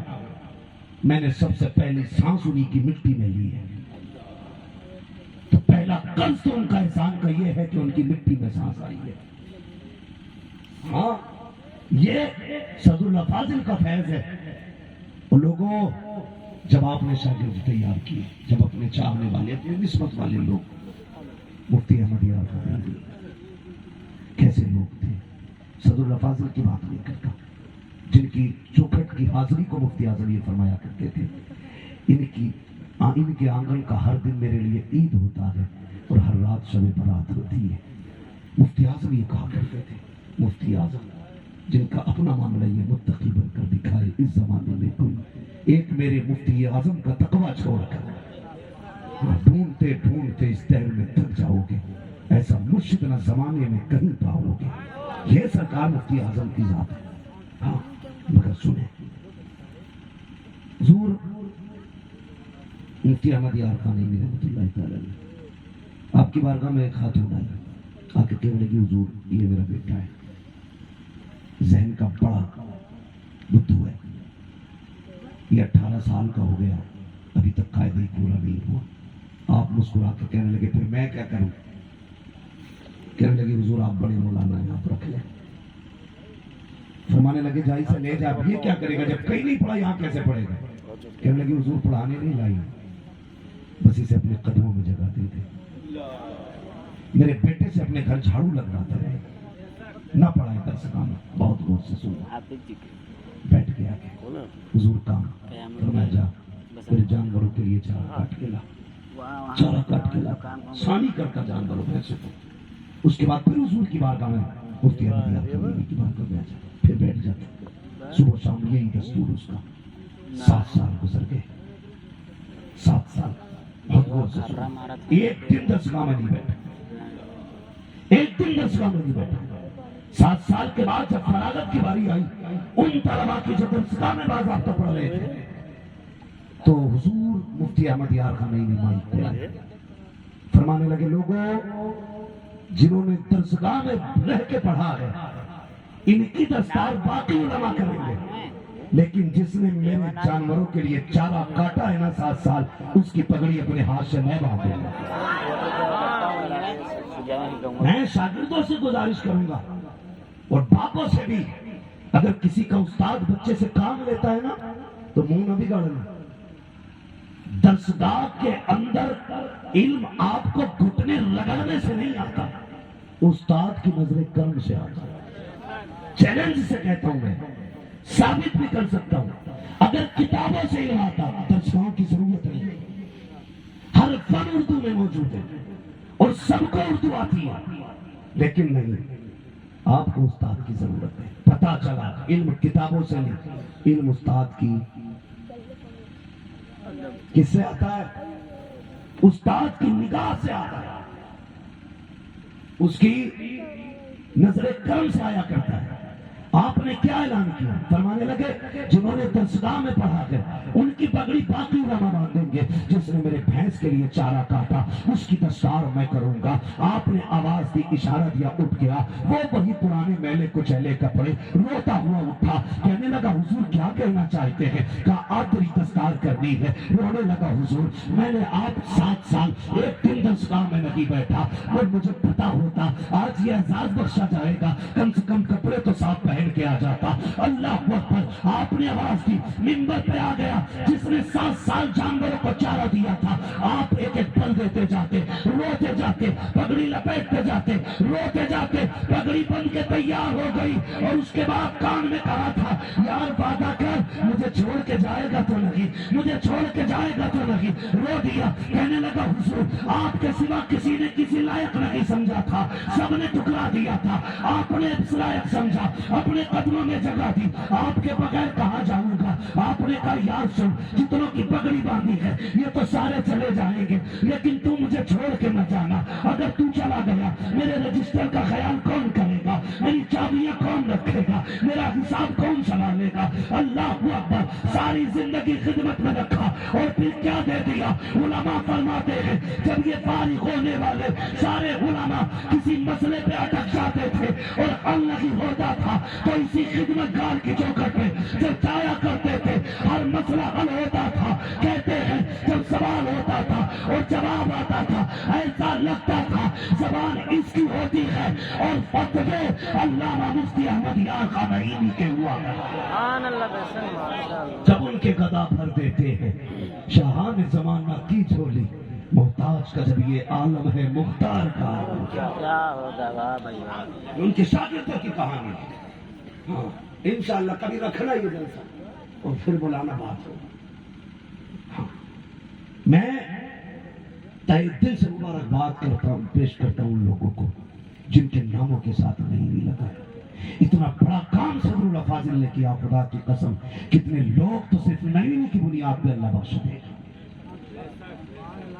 میں نے سب سے پہلی سانس انہی کی مٹی میں لی ہے، تو پہلا قرض تو ان کا احسان کا یہ ہے کہ ان کی مٹی میں سانس آئی ہے۔ ہاں یہ صدر اللہ فاضل کا فیض ہے۔ اور لوگوں، جب آپ نے شاگرد تیار کیے، جب اپنے چاہنے والے، اپنے نسبت والے لوگ، مفتی احمد یار فاضل کیسے لوگ تھے، صدر اللہ فاضل کی بات نہیں کرتا، جن کی چوکھٹ کی حاضری کو مفتی اعظم یہ فرمایا کرتے تھے، ان کے آنگن کا ہر دن میرے لیے عید ہوتا ہے اور ہر رات شب برات ہوتی ہے۔ مفتی اعظم یہ کہا کرتے تھے، مفتی اعظم جن کا اپنا معاملہ یہ متقی بن کر دکھائے اس زمانے میں کوئی، ایک میرے مفتی اعظم کا تقویٰ چھوڑ کر ڈھونڈتے ڈھونڈتے اس دہر میں تھک جاؤ گے، ایسا مرشد نہ زمانے میں کہیں پاؤ گے۔ یہ سرکار مفتی اعظم کی ذات ہے۔ ہاں مگر سنیں، حضور مفتی احمد یار خانیمی رحمۃ اللہ تعالی علیہ آپ کی بارگاہ میں ایک خاتون آئی، آ کے کہنے لگی حضور یہ میرا بیٹا ہے، ذہن کا بڑا بدھو ہے، یہ 18 سال کا ہو گیا، ابھی تک قاعدہ ہی پورا نہیں ہوا۔ آپ مسکرا کے کہنے لگے پھر میں کیا کروں؟ کہنے لگے حضور آپ بڑے مولانا ہیں، آپ رکھ لیں۔ فرمانے لگے جائی سے لے جا، اب یہ کیا کرے گا، جب کہیں نہیں پڑھا یہاں کیسے پڑھے گا؟ کہنے لگے حضور پڑھانے نہیں لائی، بس اسے اپنے قدموں میں جگہ دے دے۔ میرے بیٹے سے اپنے گھر جھاڑو لگواتا رہے، نہ پڑھائے درس کام، بہت غور سے سنا، بیٹھ گیا کہ حضور کام فرمایا جا میرے جانوروں کے لیے چارہ کاٹ کے لا، چارہ کاٹ کے لا، سانی کرتا جانوروں بھینسوں کو۔ اس کے بعد پھر حضور کی بارگاہ میں مفتی احمد یار خانیمی کی بارگاہ میں جاتا، پھر بیٹھ جاتا، صبح شام یہی دستور اس کا۔ 7 سال گزر گئے، 7 سال بہت غور سے سنا، ایک دن درسگاہ میں نہیں بیٹھا، ایک دن درسگاہ میں نہیں بیٹھا۔ 7 سال کے بعد جب فراغت کی باری آئی، ان طلباء کی جو درسگاہ میں باضابطہ پڑھ رہے تھے، تو حضور مفتی احمد یار خانیمی مائک پہ آئے، فرمانے لگے لوگوں جنہوں نے درسگاہ میں رہ کے پڑھا ہے ان کی دستار باقی علماء کریں گے، لیکن جس نے میرے جانوروں کے لیے چارہ کاٹا ہے نا 7 سال، اس کی پگڑی اپنے ہاتھ سے میں باندھ دوں گا۔ میں شاگردوں سے گزارش کروں گا اور باپوں سے بھی، اگر کسی کا استاد بچے سے کام لیتا ہے نا تو منہ نہ بگاڑنا، درسگاہ کے اندر علم آپ کو گھٹنے رگڑنے سے نہیں آتا، استاد کی نظر کرم سے آتا ہے۔ چیلنج سے کہتا ہوں، میں ثابت بھی کر سکتا ہوں، اگر کتابوں سے علم آتا درسگاہوں کی ضرورت نہیں ہے۔ ہر فن اردو میں موجود ہے اور سب کو اردو آتی ہے، لیکن نہیں، آپ کو استاد کی ضرورت ہے۔ پتا چلا علم کتابوں سے نہیں، علم استاد کی کس سے آتا ہے؟ استاد کی نگاہ سے آتا ہے، اس کی نظر کرم سے آیا کرتا ہے۔ آپ نے کیا اعلان کیا؟ فرمانے لگے جنہوں نے درسگاہ میں پڑھا ہے ان کی پگڑی باقی علماء باندھیں گے، جس نے میرے بھینس کے لیے چارہ کاٹا اس کی دستار میں کروں گا۔ آپ نے آواز دی، اشارہ دیا، اٹھ گیا، وہ وہی پرانے میلے کچیلے کپڑے روتا ہوا اٹھا، کہنے لگا حضور کیا کہنا چاہتے ہیں؟ کہا آدری دستار کرنی ہے۔ رونے لگا حضور میں نے آپ 7 سال ایک دن درسگاہ میں نہیں بیٹھا، اور مجھے پتا ہوتا آج یہ اعزاز بخشا جائے گا، کم سے کم کپڑے تو صاف پہن کے آ جاتا۔ اللہ اکبر، آپ نے آواز دی، منبر پہ آ گیا جس نے 7 سال جانوروں کو چارہ دیا تھا، آپ ایک ایک پل دیتے جاتے، روتے جاتے، پگڑی لپیٹتے جاتے، روتے جاتے، پگڑی بن کے تیار ہو گئی، اور اس کے بعد کان میں کہا تھا یار وعدہ کر مجھے چھوڑ کے جائے گا تو نہیں، مجھے چھوڑ کے جائے گا تو نہیں۔ رو دیا، کہنے لگا حضور آپ کے سوا کسی نے کسی لائق نہیں سمجھا تھا، سب نے ٹکرا دیا تھا، آپ نے اس لائق سمجھا، اپنے قدموں میں جگہ دی، آپ کے بغیر کہاں جاؤں گا؟ آپ نے کہا یار سن، جتنوں کی پگڑی باندھی ہے یہ تو سارے چلے جائیں گے، لیکن تو مجھے چھوڑ کے نہ جانا، اگر تو چلا گیا میرے رجسٹر کا خیال کون کرے گا؟ میری چابیاں کون رکھے گا؟ میرا حساب کون سنبھالے گا؟ اللہ اکبر، ساری زندگی خدمت میں رکھا اور پھر کیا دے دیا؟ علماء فرماتے ہیں جب یہ فارغ ہونے والے سارے علماء کسی مسئلے پہ اٹک جاتے تھے اور حل نہیں ہوتا تھا تو اسی خدمت گار کی چوکھٹ پہ جب جایا کرتے تھے ہر مسئلہ حل ہوتا تھا۔ کہتے ہیں جب سوال ہوتا تھا اور جواب آتا تھا ایسا لگتا تھا زبان اس کی ہوتی ہے، اور فتوے علامہ مفتی احمد یار خان نعیمی کے ہوا جب ان کے گدا بھر دیتے ہیں شاہان زمانہ کی جھولی، محتاج کا جب یہ عالم ہے مختار کا کیا ہوگا بھائی؟ ان کے شاگردوں کی کہانی ہے۔ ہاں انشاءاللہ کبھی رکھنا یہ جلسہ اور پھر بلانا بات ہوگا۔ ہاں میں تہہ دل سے مبارکباد کرتا ہوں، پیش کرتا ہوں ان لوگوں کو جن کے ناموں کے ساتھ نہیں لگا ہے۔ اتنا بڑا کام صدر اللہ فاضل نے کیا، خدا کی قسم کتنے لوگ تو صرف نعیم کی بنیاد پہ اللہ بخش دے گا۔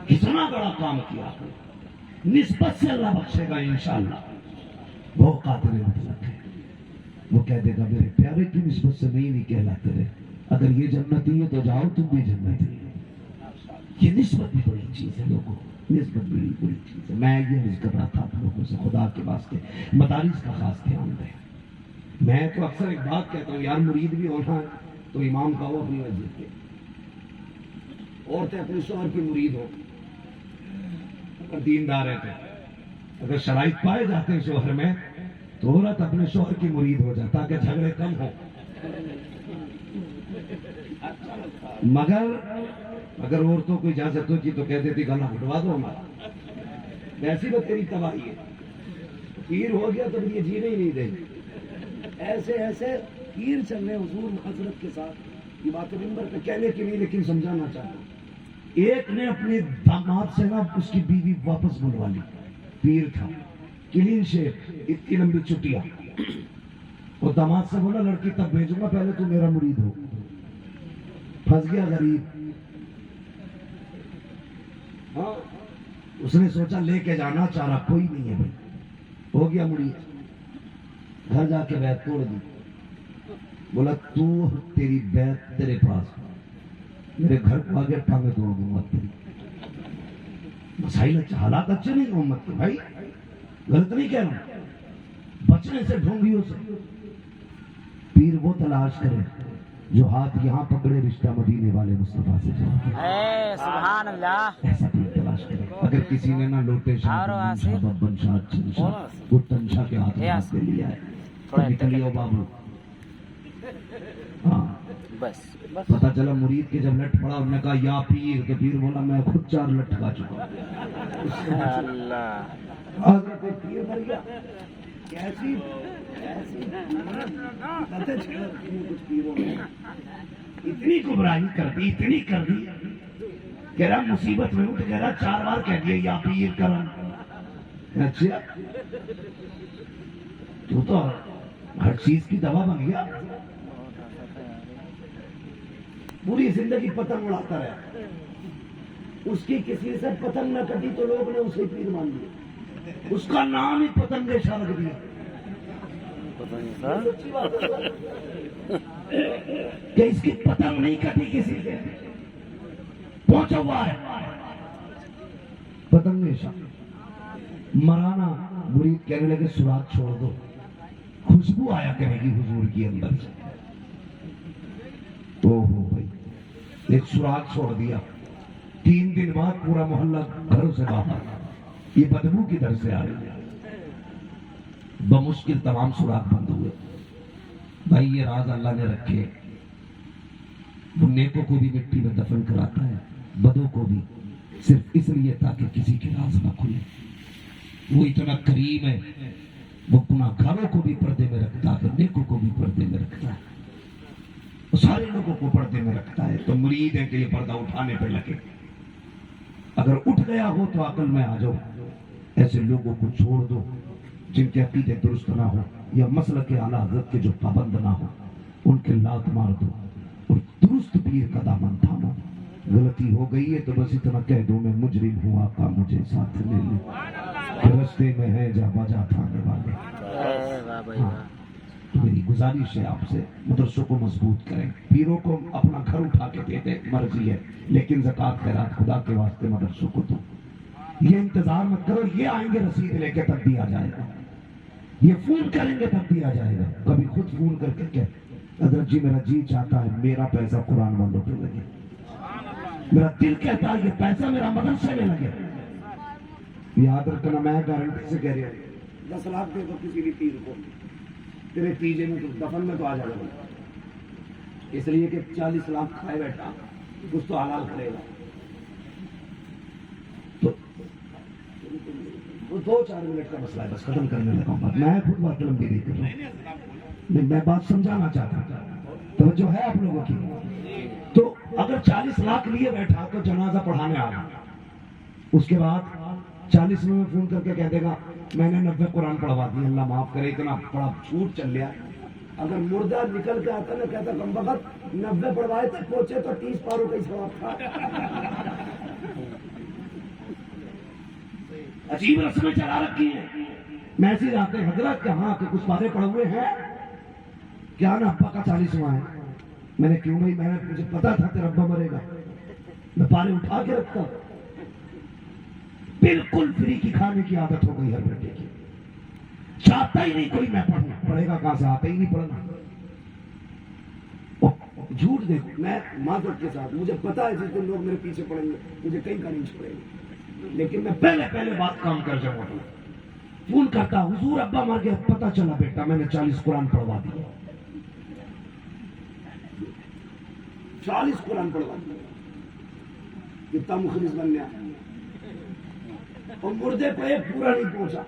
اتنا بڑا کام کیا، نسبت سے اللہ بخشے گا انشاءاللہ۔ وہ قادر مطلق ہے، وہ کہہ دے گا میرے پیارے کی نسبت سے نہیں کہلاتے رہے، اگر یہ جنتی ہے تو جاؤ تم بھی جنتی۔ یہ نسبت بھی بڑی چیز ہے لوگوں، نسبت بڑی بڑی چیز ہے۔ میں یہ عرض کر رہا تھا آپ لوگوں سے خدا کے واسطے مدارس کا خاص دھیان دیں۔ میں تو اکثر ایک بات کہتا ہوں یار مرید بھی ہونا ہے تو امام کا ہو اپنی مسجد کے، عورتیں اپنے شوہر کی مرید ہو، اگر دیندار ہے تو، اگر شرائط پائے جاتے ہیں شوہر میں تو عورت اپنے شوہر کی مرید ہو جائے تاکہ جھگڑے کم ہو۔ مگر اگر عورتوں کو اجازت ہوتی تو کہتے تھے گلا ہٹوا دو ہمارا، ویسی تو تیری تباہی ہے، پیر ہو گیا تو یہ جینے ہی نہیں دیں گے۔ ایسے ایسے پیر چل رہے حضور حضرت کے ساتھ، یہ باتیں منبر پہ کہنے کے لیے لیکن سمجھانا چاہتا ہوں۔ ایک نے اپنے داماد سے نا اس کی بیوی واپس بلوا لی، پیر تھا کلین شیپ، اتنی لمبی چٹیا، اور داماد سے بولا لڑکی تب بھیجوں گا پہلے تو میرا مرید ہو۔ پھنس گیا غریب۔ ہاں اس نے سوچا لے کے جانا چارہ کوئی نہیں ہے بھائی، ہو گیا مرید۔ گھر جا کے بیعت توڑ دی، بولا تو تیری بیعت تیرے پاس، میرے گھر کو آگے ٹانگیں توڑ دوں گا تیری۔ مسائل اچھا، حالات اچھے نہیں ہیں امت کے بھائی، غلط نہیں کہہ رہا ہوں، بچنے سے ڈھونگیوں سے۔ پیر وہ تلاش کرے جو ہاتھ یہاں پکڑے رشتہ مدینے والے مصطفیٰ سے جوڑے۔ سبحان اللہ، ایسا پیر تلاش کرے۔ اگر کسی نے نہ لوٹے شاہ ببن شاہ چن شاہ گٹن شاہ کے ہاتھ میں دے لیا ہے تو نکلیو بابو۔ ہاں بس بس پتا چلا مرید کے جب لٹ پڑا انہوں نے کہا یا پیر، تو پیر بولا میں خود 4 لٹکا چکا ہوں۔ اللہ حضرت پیر مر گیا، کیسی کچھ پیروں نے اتنی گمراہی کر دی، اتنی کر دی، کہہ رہا مصیبت میں ہوں تو کہہ رہا 4 بار کہہ دیا یا پیر کرم۔ اچھا تو ہر چیز کی دوا بن گیا، پوری زندگی پتنگ اڑاتا رہا، اس کی کسی سے پتنگ نہ کٹی تو لوگ نے اسے پیر مان لیا، اس کا نام ہی پتنگ شاہ رکھ دیا۔ سچی بات ہے کہ اس کی پتنگ نہیں کٹی کسی سے، پہنچا ہوا ہے پتنگ شاہ۔ مرانا مرید کہنے لگے سراغ چھوڑ دو، خوشبو آیا کرے گی حضور کی اندر سے۔ تو ہو بھائی ایک سراغ چھوڑ دیا، 3 دن بعد پورا محلہ گھروں سے باہر، یہ بدبو کی در سے آ رہی ہے، بمشکل تمام سراغ بند ہوئے۔ بھائی یہ راز اللہ نے رکھے، وہ نیکوں کو بھی مٹی میں دفن کراتا ہے، بدوں کو بھی، صرف اس لیے تاکہ کسی کے راز نہ کھلے۔ وہ اتنا کریم ہے، وہ گناہگاروں کو بھی پردے میں رکھتا ہے، نیکوں کو بھی پردے میں رکھتا ہے، وہ سارے لوگوں کو پردے میں رکھتا ہے۔ تو مرید ہے کہ یہ پردہ اٹھانے پہ لگے، اگر اٹھ گیا ہو تو عقل میں آ جاؤ، ایسے لوگوں کو چھوڑ دو جن کے عقیدے درست نہ ہو یا مسلک اعلیٰ حضرت کے جو پابند نہ ہو، ان کے لات مار دو اور درست پیر کا دامن تھامو۔ غلطی ہو گئی ہے تو بس اتنا کہہ دو میں مجرم ہوں، آقا مجھے ساتھ لے لے، کہ رستے میں ہے جا بجا تھانے والے۔ ہاں تو میری گزارش ہے آپ سے، مدرسوں کو مضبوط کریں، پیروں کو اپنا گھر اٹھا کے دے دیں، مرضی ہے، لیکن زکوٰۃ خیرات خدا کے واسطے مدرسوں کو دو۔ یہ انتظار مت کرو یہ آئیں گے رسید لے کے تب بھی آ جائے گا، یہ فون کریں گے تب بھی آ جائے گا۔ کبھی خود فون کر کے کہ حضرت جی میرا جی چاہتا ہے میرا پیسہ قرآن والوں پہ لگے، میرا دل کہتا ہے یہ پیسہ میرا مدرسے میں لگے۔ یاد رکھنا میں گارنٹی سے کہہ رہا ہوں، 10 لاکھ دے دو کسی بھی پیر کو، تیرے تیجے میں تو دفن میں تو آ جائے گا، اس لیے کہ 40 لاکھ کھائے بیٹھا کچھ تو حلال کرے گا۔ تو وہ 2-4 منٹ کا مسئلہ ہے، بس ختم کرنے لگا ہوں بات، میں خود بات لمبی نہیں کر رہا ہوں، میں بات سمجھانا چاہتا ہوں، توجہ ہے آپ لوگوں کی۔ تو اگر 40 لاکھ لیے بیٹھا تو جنازہ پڑھانے آ گیا، اس کے بعد 40 میں فون کر کے کہہ دے گا میں نے 90 قرآن پڑھوا دی، اللہ معاف کرے اتنا بڑا جھوٹ چل لیا۔ اگر مردہ نکل کے آتا نا کہتا کم وقت 90 پڑھوائے تھے پہنچے تو 30 پاروں کا ہی ثواب تھا۔ عجیب رسمیں چلا رکھی ہیں، میسج آتے ہیں حضرت کہاں کہ کچھ پارے پڑھے ہوئے ہیں کیا نا ابا کا 40واں ہے۔ میں نے کیوں بھائی، میں نے مجھے پتا تھا تیرا ابا مرے گا، میں پارے اٹھا کے رکھتا ہوں۔ بالکل فری کی کھانے کی عادت ہو گئی ہر بیٹے کی، چاہتا ہی نہیں کوئی میں پڑھوں، پڑھے گا کہاں سے، آتا ہی نہیں پڑھنا۔ جھوٹ دیکھو، میں معذرت کے ساتھ مجھے پتا ہے جس دن لوگ میرے پیچھے پڑیں گے مجھے کہیں کا نہیں چھوڑیں گے، لیکن میں پہلے بات کام کر جاؤں گا۔ فون کرتا حضور ابا مر گیا، پتا چلا بیٹا میں نے 40 قرآن پڑھوا دیا، 40 قرآن پڑھوا دیا، کتنا مخلص بن گیا، اور مردے پہ ایک پورا نہیں پہنچا۔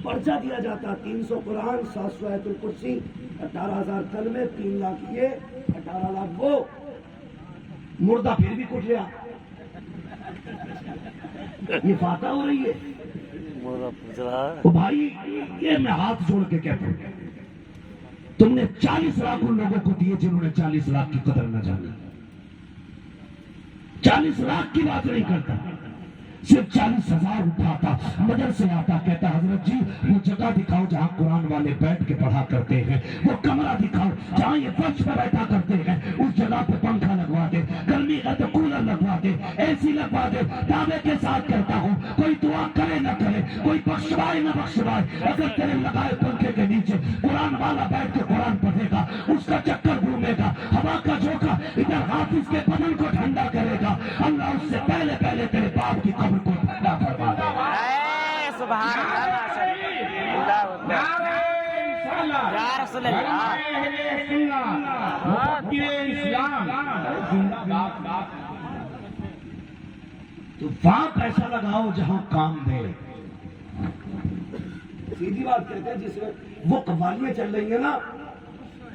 پرچہ دیا جاتا 300 قرآن، 700 آیت الکرسی، 18,000 کلمے، 3 لاکھ یہ، 18 لاکھ وہ، مردہ پھر بھی کچھ گیا۔ یہ فاتح ہو رہی ہے۔ تو بھائی یہ میں ہاتھ جوڑ کے کہتا ہوں، تم نے 40 لاکھ ان لوگوں کو دیے جنہوں نے 40 لاکھ کی قدر نہ جانی۔ 40 لاکھ کی بات نہیں کرتا، صرف 40,000 اٹھاتا، مدرسے آتا، کہتا حضرت جی وہ جگہ دکھاؤ جہاں قرآن والے بیٹھ کے پڑھا کرتے ہیں، وہ کمرہ دکھاؤ جہاں یہ فرش پہ بیٹھا کرتے ہیں، اس جگہ پہ پنکھا لگوا دے، گرمی کا تو کولر لگوا دے، اے سی لگوا دے۔ دعوے کے ساتھ کہتا ہوں کوئی دعا کرے نہ کرے، کوئی بخشوائے نہ بخشوائے، اگر تیرے لگائے پنکھے کے نیچے قرآن والا بیٹھ کے قرآن پڑھے گا، اس کا چکر گھومے گا، ہوا کا جھونکا ادھر حافظ کے بدن کو ٹھنڈا کرے گا، اللہ اس سے پہلے تیرے باپ کی قبر کو ٹھنڈا فرما دے گا۔ سبحان اللہ، نعرہ رسالت، یا رسول اللہ اہل سنت مفکر اسلام زندہ باد. تو وہاں پیسہ لگاؤ جہاں کام دے. سیدھی بات کہتے ہیں جس میں وہ قوالیاں چل رہی ہیں نا,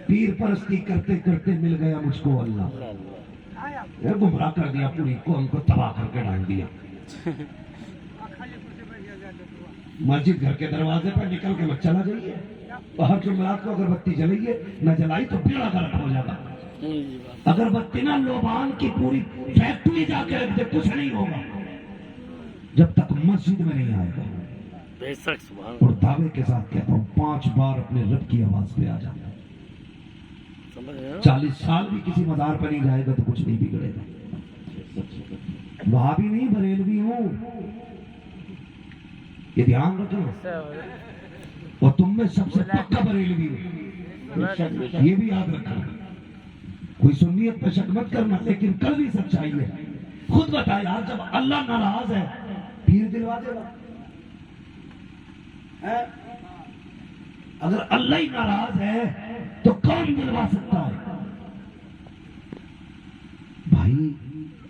پیر پرستی کرتے کرتے مل گیا مجھ کو اللہ, گمراہ کر دیا پوری قوم کو, تباہ کر کے ڈال دیا. مسجد گھر کے دروازے پر نکل کے مت چلا جائیے, باہر جمعرات کو اگر بتی جلائیے, نہ جلائی تو بیڑا گرک ہو جائے گا. اگر بتی نہ لوبان کی پوری فیکٹری جا کے رکھ دے, کچھ نہیں ہوگا جب تک مسجد میں نہیں آئے گا. اور دعوے کے ساتھ کہتا ہوں 5 بار اپنے رب کی آواز پہ آ جانا. 40 سال بھی کسی مزار پر نہیں جائے گا تو کچھ نہیں بگڑے گا. وہابی نہیں, بریلوی ہوں, یہ دھیان رکھنا. اور تم میں سب سے پکا بریلوی ہوں, یہ بھی یاد رکھنا. کوئی سنیت پہ شک مت کرنا, لیکن کل بھی سچائی ہے. خود بتا یار, جب اللہ ناراض ہے پیر دلوا دے گا. اگر اللہ ہی ناراض ہے تو کون دلوا سکتا ہے؟ بھائی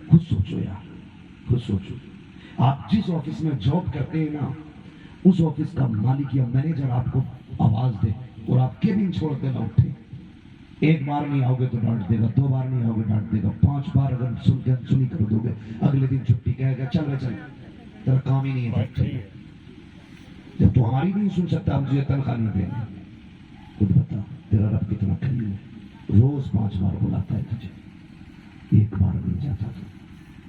خود سوچو یار, خود سوچو. آپ جس آفس میں جاب کرتے ہیں نا, اس آفس کا مالک یا مینیجر آپ کو آواز دے اور آپ کیبن چھوڑ کے نہ اٹھے. 1 بار نہیں آؤ گے تو ڈانٹ دے گا, 2 بار نہیں آؤ گے ڈانٹ دے گا, 5 بار اگر سنی کر دو گے اگلے دن چھٹی کہے گا چل رہے چل, تیرا کام ہی نہیں ہے. جب تو ہماری نہیں سن سکتا, مجھے تنخواہ نہیں دیں گے. خود بتا تیرا رب کتنا کریم ہے, روز 5 بار بلاتا ہے تجھے, 1 بار نہیں جاتا تو.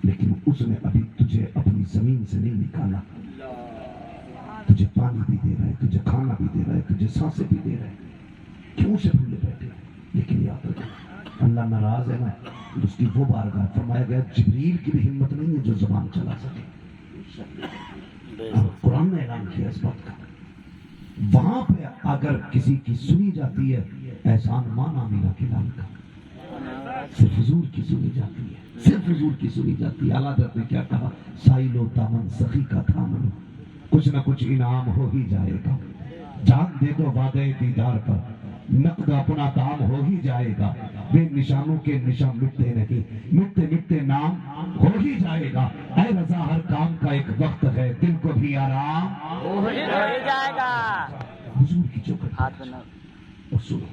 لیکن اس نے ابھی تجھے اپنی زمین سے نہیں نکالا. تجھے پانی بھی دے رہا ہے, تجھے کھانا بھی دے رہا ہے, تجھے سانسیں بھی دے رہا ہے. کیوں سے بھولے بیٹھے ہیں؟ لیکن یاد رکھو اللہ ناراض ہے نا, اس کی وہ بارگاہ. فرمایا گیا جبریل کی بھی ہمت نہیں ہے جو زبان چلا سکے. قرآن نے اعلان کیا اس بات کا. وہاں پہ اگر کسی کی سنی جاتی ہے احسان مانا میرا کے لال کا, صرف حضور کی سنی جاتی ہے, صرف حضور کی سنی جاتی ہے. اعلیٰ حضرت نے کیا کہا, سائل و دامن سخی کا تھامن, کچھ نہ کچھ انعام ہو ہی جائے گا. جان دے دو وعدے دیدار پر, نقد اپنا کام ہو ہی جائے گا. بے نشانوں کے نشان مٹتے نہیں, مٹتے مٹتے نام ہو ہی جائے گا. اے رضا ہر کام کا ایک وقت ہے, دل کو بھی آرام ہو ہی جائے گا. حضور کی چوکھٹ اور سنو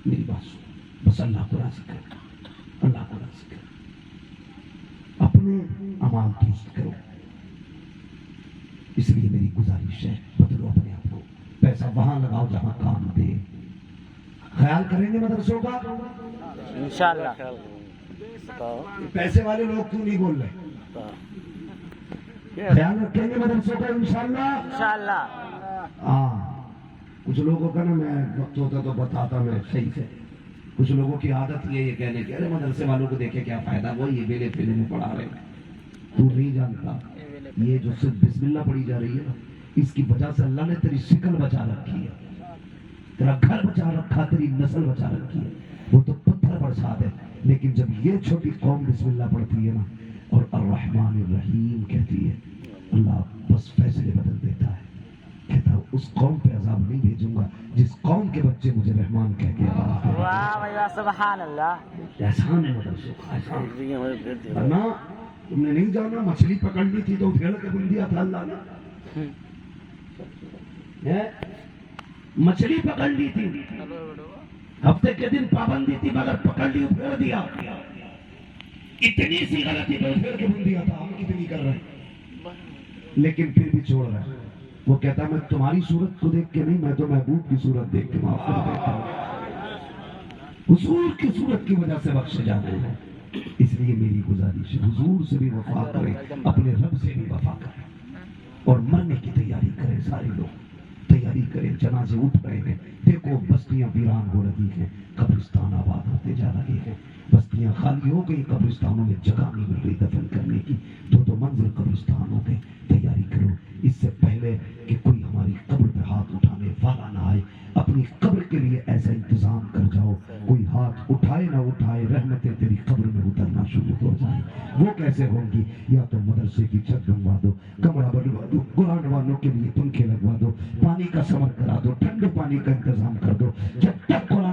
میری بات سنو, بس اللہ کو راضی کرو, اللہ کو راضی کرو. اپنے اعمال درست کرو. اس لیے میری گزارش ہے, بدلو اپنے آپ کو. پیسہ وہاں لگاؤ جہاں کام دے. خیال کریں گے مدرسوں کا انشاءاللہ. پیسے والے لوگ کیوں نہیں بول رہے؟ خیال رکھیں گے مدرسوں کا انشاءاللہ. انشاءاللہ. ہاں, کچھ لوگوں کا نا, میں وقت ہوتا تو بتاتا میں صحیح سے. کچھ لوگوں کی عادت یہ کہنے کی, ارے مدرسے والوں کو دیکھے کیا فائدہ, وہ یہ بیلے پیلے میں پڑھا رہے ہیں. تو نہیں جانتا یہ جو صرف بسم اللہ پڑھی جا رہی ہے نا, اس کی وجہ سے اللہ نے تیری شکل بچا رکھی ہے, تیرا گھر بچا رکھا, تیری نسل بچا رکھی ہے. وہ تو پتھر برسات ہے, لیکن جب یہ چھوٹی قوم بسم اللہ پڑھتی ہے نا اور الرحمن الرحیم کہتی ہے, اللہ بس فیصلے بدل دیتا ہے. کہتا ہے اس قوم پہ عذاب نہیں بھیجوں گا جس قوم کے بچے مجھے رحمان کہہ کے آواز دے. واہ واہ سبحان اللہ. احسان ہے مدرسوں کا, احسان. ورنہ تم نے نہیں جانا, مچھلی پکڑنی تھی تو پھیڑ کے بن دیا تھا اللہ نے. مچھلی پکڑ لی تھی, ہفتے کے دن پابندی تھی, مگر پکڑ لی, پھیڑ دیا. اتنی سی غلطی تو پھیڑ کے بن دیا تھا. ہم کتنی کر رہے ہیں, لیکن پھر بھی چھوڑ رہے ہیں. وہ کہتا میں تمہاری صورت کو دیکھ کے نہیں, میں تو محبوب کی صورت دیکھ کے معاف کر دیتا ہوں. حضور کی صورت کی وجہ سے بخشے جانے ہیں. اس لیے میری گزارش ہے, حضور سے بھی وفا کریں, اپنے رب سے بھی وفا کریں, اور مرنے کی تیاری کریں. سارے لوگ تیاری کریں, جنازے اٹھ رہے ہیں. دیکھو بستیاں ویران ہو رہی ہیں, قبرستان آباد ہوتے جا رہے ہیں. بستیاں خالی ہو گئی, قبرستانوں میں جگہ نہیں مل رہی دفن کرنے کی. 2 منزل قبرستان ہو گئے. تیاری کرو اس سے پہلے کہ کوئی ہماری قبر پہ ہاتھ اٹھانے والا نہ آئے. اپنی قبر کے لیے ایسا انتظام کر جاؤ, کوئی ہاتھ اٹھائے نہ اٹھائے, رحمتیں تیری قبر میں اترنا شروع ہو جائیں. وہ کیسے ہوں گی؟ یا تو مدرسے کی چھت بنوا دو, کمرہ بنوا دو, قرآن والوں کے لیے پنکھے لگوا دو, پانی کا سمر کرا دو, ٹھنڈے پانی کا انتظام کر دو. جب تک قرآن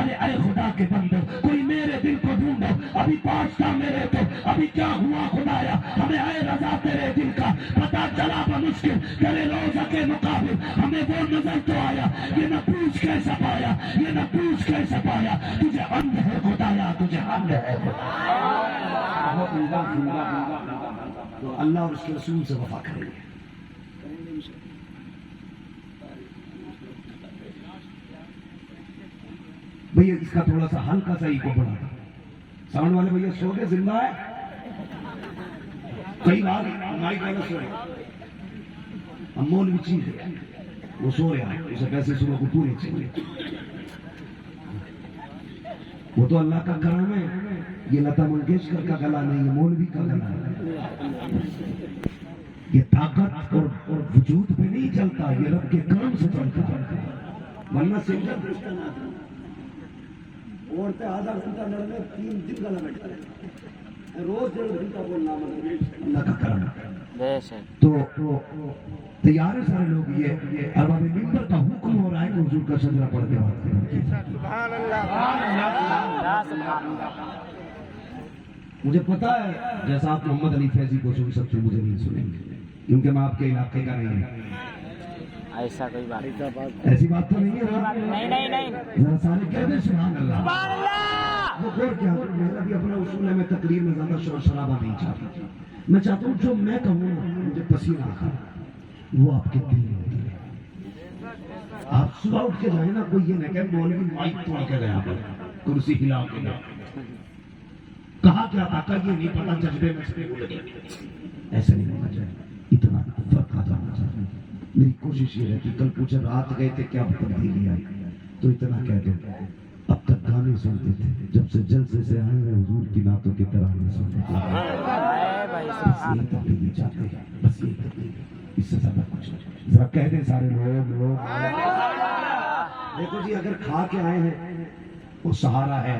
ارے اے خدا کے بندو کوئی میرے دل کو ڈھونڈو، ابھی پاس تھا میرے تو ابھی کیا ہوا خدایا، ہمیں اے رضا تیرے دل کا پتا چلا بمشکل تیرے روزہ کے مقابل، ہمیں وہ نظر تو آیا، یہ نہ پوچھ کیسا پایا، یہ نہ پوچھ کیسا پایا، تجھے اند ہے خدایا، تجھے اند ہے تو اللہ اور اس کے رسول سے وفا کریں گے۔ بھیا اس کا تھوڑا سا ہلکا سا ایکو بڑھا تھا، ساؤنڈ والے بھیا سو گئے، زندہ ہے؟ کئی بار مائک والا سو رہا، مولوی چیز ہے وہ سو رہا ہے، اسے پیسے صبح کو پوری چاہیے، وہ تو اللہ کا کرم ہے، یہ لتا منگیشکر کا گلا نہیں، یہ مولوی کا گلا ہے، یہ طاقت اور وجود پہ نہیں چلتا، یہ رب کے کرم سے چلتا ہے، ورنہ سنگر درستہ نہ تھا، عورتیں آدھا گھنٹہ لڑنے 3 دن گلا بیٹھا رہتا، روز 1.5 گھنٹہ بولنا مطلب اللہ کا کرم ہے۔ تو تیار ہے سارے لوگ، یہ ارباب منبر کا حکم ہو رہا ہے کہ حضور کا شجرہ پڑھ کے بات کریں۔ سبحان اللہ، سبحان اللہ۔ مجھے پتا ہے جیسا آپ محمد علی فیضی کو سن سکتے مجھے نہیں سنیں گے، کیونکہ میں آپ کے علاقے کا نہیں ہوں، ایسا کوئی بات ایسی بات تو نہیں ہے، نہیں، ذرا سارے کہہ دیں سبحان اللہ۔ سبحان اللہ۔ وہ اور کیا، میرا بھی اپنا اصول ہے، میں تقریر میں زیادہ شور شرابہ نہیں چاہتا، میں چاہتا ہوں جو میں کہوں مجھے پسینہ آتا ہے وہ آپ کے دل میں ہوتی ہے۔ آپ صبح اٹھ کے جائیں نا، کوئی یہ نہ کہ مولوی مائک توڑ کے گیا کرسی ہلا کے گیا، کہا کیا تھا کہ یہ نہیں پتا جذبے میں سے بول گیا، ایسا نہیں ہونا چاہیے، اتنا فرق آ جانا چاہیے۔ میری کوشش یہ ہے کہ کل پوچھے رات گئے تھے کیا تبدیلی آئی، تو اتنا کہہ دو اب تک گانے سنتے تھے، جب سے جلسے سے آئے ہیں حضور کی نعتوں کی ترانے سنتے تھے، بس یہی تبدیلی چاہتے ہیں، بس یہی تبدیلی، اس سے زیادہ کچھ نہیں۔ ذرا کہہ دیں سارے لوگ دیکھو جی، اگر کھا کے آئے ہیں وہ سہارا ہے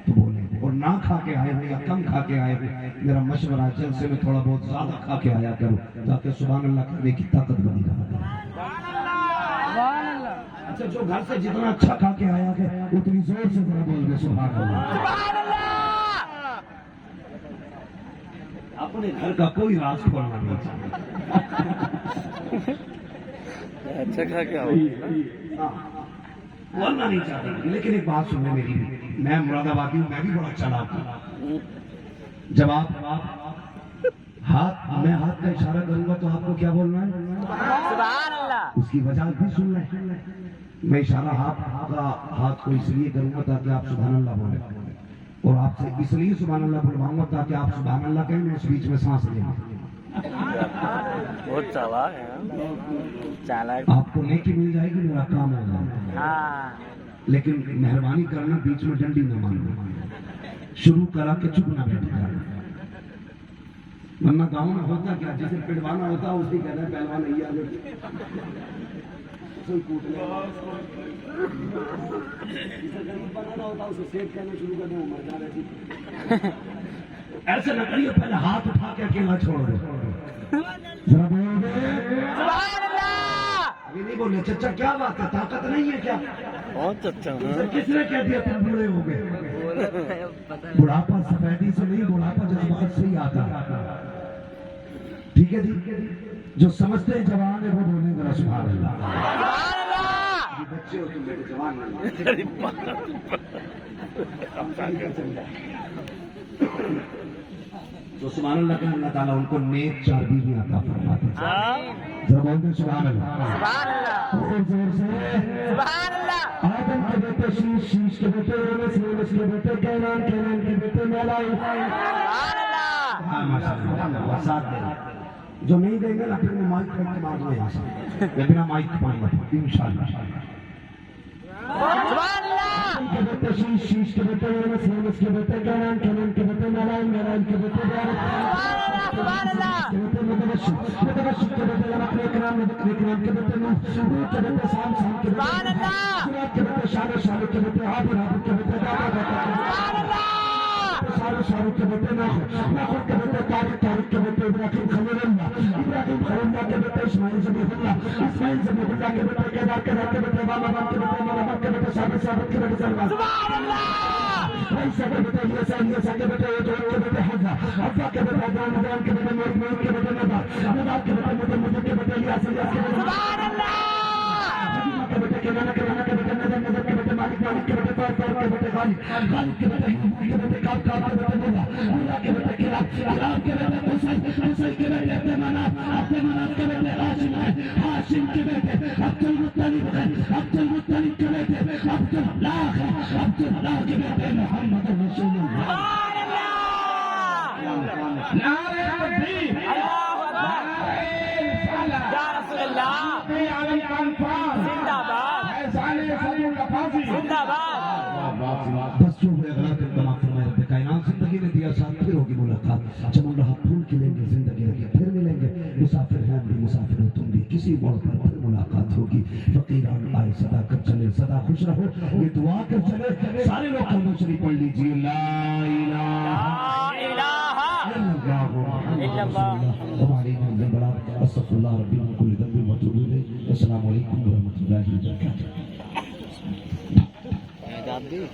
تو بولیں، اور نہ کھا کے آئے ہیں یا کم کھا کے آئے ہیں، میرا مشورہ جلسے میں تھوڑا بہت زیادہ کھا کے آیا کرو تاکہ سبحان اللہ کرنے کی طاقت بنی رہا کرے۔ اچھا جو گھر سے جتنا اچھا کھا کے آیا ہے اتنی زور سے ذرا بول دے سبحان اللہ۔ اپنے گھر کا کوئی راز کھولنا نہیں چاہیے، اچھا کھا کیا کھولنا نہیں چاہتے، لیکن ایک بات سنیں میری بھی، میں مراد آبادی ہوں، میں بھی بڑا چالاک ہوں، جب آپ میں ہاتھ کا اشارہ کروں گا تو آپ کو کیا بولنا ہے؟ سبحان اللہ۔ اس کی وجہ بھی سن لیں، میں اشارہ ہاتھ کو اس لیے کروں گا تاکہ آپ سبحان اللہ بولیں، اور آپ سے اس لیے سبحان اللہ بلواؤں گا تاکہ آپ سبحان اللہ کہیں، میں اس بیچ میں سانس لیں۔ بہت چالاک ہے، چالاک۔ آپ کو نیکی مل جائے گی، میرا کام ہوگا، ہاں، لیکن مہربانی کرنا بیچ میں ڈنڈی نہ ماننا، شروع کرا کے چپ نہ بیٹھ جانا، ورنہ گاؤں میں ہوتا کیا، جسے پڑوانا ہوتا ہے اسی کہنا ہے پہلوان نہیں آ جائے کوئی کوٹ لے، جسے جنگ بنانا ہوتا اسے سیٹ کہنا شروع کر دیں، وہ مر جا رہے، ایسے نہ کریے، پہلے ہاتھ اٹھا کے اکیلا چھوڑ دو، ذرا بول دے سبحان اللہ۔ ابھی نہیں بولے چچا کیا بات ہے، طاقت نہیں ہے کیا؟ بہت اچھا، کس نے کہہ دیا تم بوڑھے ہو گئے؟ بڑھاپا سفیدی سے نہیں، بڑھاپا جذبات سے ہی آتا ہے، ٹھیک ہے جی، جو سمجھتے ہیں جوان ہے وہ بولیں ذرا سبحان اللہ۔ سبحان اللہ۔ یہ بچے ہو تم، میرے جوان نہیں، تو سبحان اللہ کہ اللہ تعالیٰ ان کو نیک 4 بیوی عطا فرماتے ہیں، ذرا بول دیں سبحان اللہ، سبحان اللہ، اور زور سے سبحان اللہ۔ آدم کے بیٹے شیش، شیش کے بیٹے یونس، یونس کے بیٹے کینان، کینان کے بیٹے میلائی، سبحان اللہ۔ ہاں ماشاءاللہ، وسعت دے رہے۔ جو نہیں دیں گے نا پھر وہ مائک پھینک کے بعد میں یہاں سے یا بنا مائک پائیں گے انشاءاللہ۔ سبحان اللہ۔ آدم کے بیٹے شیش، شیش کے بیٹے یونس، یونس کے بیٹے کینان، کینان کے بیٹے میلائی، میلائی کے بیٹے سبحان اللہ۔ کے بیٹے متبشر، متبشر کے بیٹے لمک اکرام، لمک اکرام کے بیٹے نوح، نوح کے بیٹے سام، سام کے بیٹے سبحان اللہ۔ سورات کے بیٹے شالح، شالح کے بیٹے عابد، عابد کے بیٹے دادا، دادا سبحان اللہ۔ سارے شاروخ کے بیٹے ناخر کے بیٹے طارق کے بیٹے ابراہیم خلیل اللہ کے بیٹے اسماعیل ذبیح اللہ کے بیٹے کیدار کے بیٹے بابا کے بیٹے مرحمت کے بیٹے ثابت کے بیٹے سلمان سبحان اللہ عیسیٰ کے بیٹے عیسیٰ کے بیٹے یجوع کے بیٹے حفا کے بیٹے عدنان کے بیٹے مریم کے بیٹے نبات کے بیٹے مجد کے بیٹے الیاس کے بیٹے سبحان اللہ کے بیٹے کنانا کے بیٹے نظر کے بیٹے مالک کے بیٹے طور کے بیٹے غالب کے بیٹے کے بیٹے کاب کے بیٹے مولا کے بیٹے کلاب کے بیٹے قصی کے بیٹے مناف کے بیٹے ہاشم کے بیٹے عبد المطلب کے بیٹے عبداللہ کے بیٹے محمد رسول اللہ سبحان اللہ نعرہ تکبیر اللہ اکبر یا رسول اللہ عالم کانفرنس زندہ باد فیضان صدر القاضی زندہ باد بس جو ہوئے اغراض اقدام فرمائے رب کائنات زندگی نے دیا ساتھ پھر ہوگی ملاقات چمن رہا پھول کھلیں گے زندگی رہی پھر ملیں گے مسافر ہیں بھی مسافر ہو تم بھی کسی موڑ پر پھر ملاقات ہوگی فقیران آئے صدا کر چلے صدا خوش رہو یہ دعا کر چلے سارے لوگ کلمہ شریف پڑھ لیجیے لا الہ لا الہ الا اللہ ہماری نام بڑا استغفر اللہ ربی من کل ذنب و اتوب الیہ السلام علیکم ورحمۃ اللہ وبرکاتہ دادی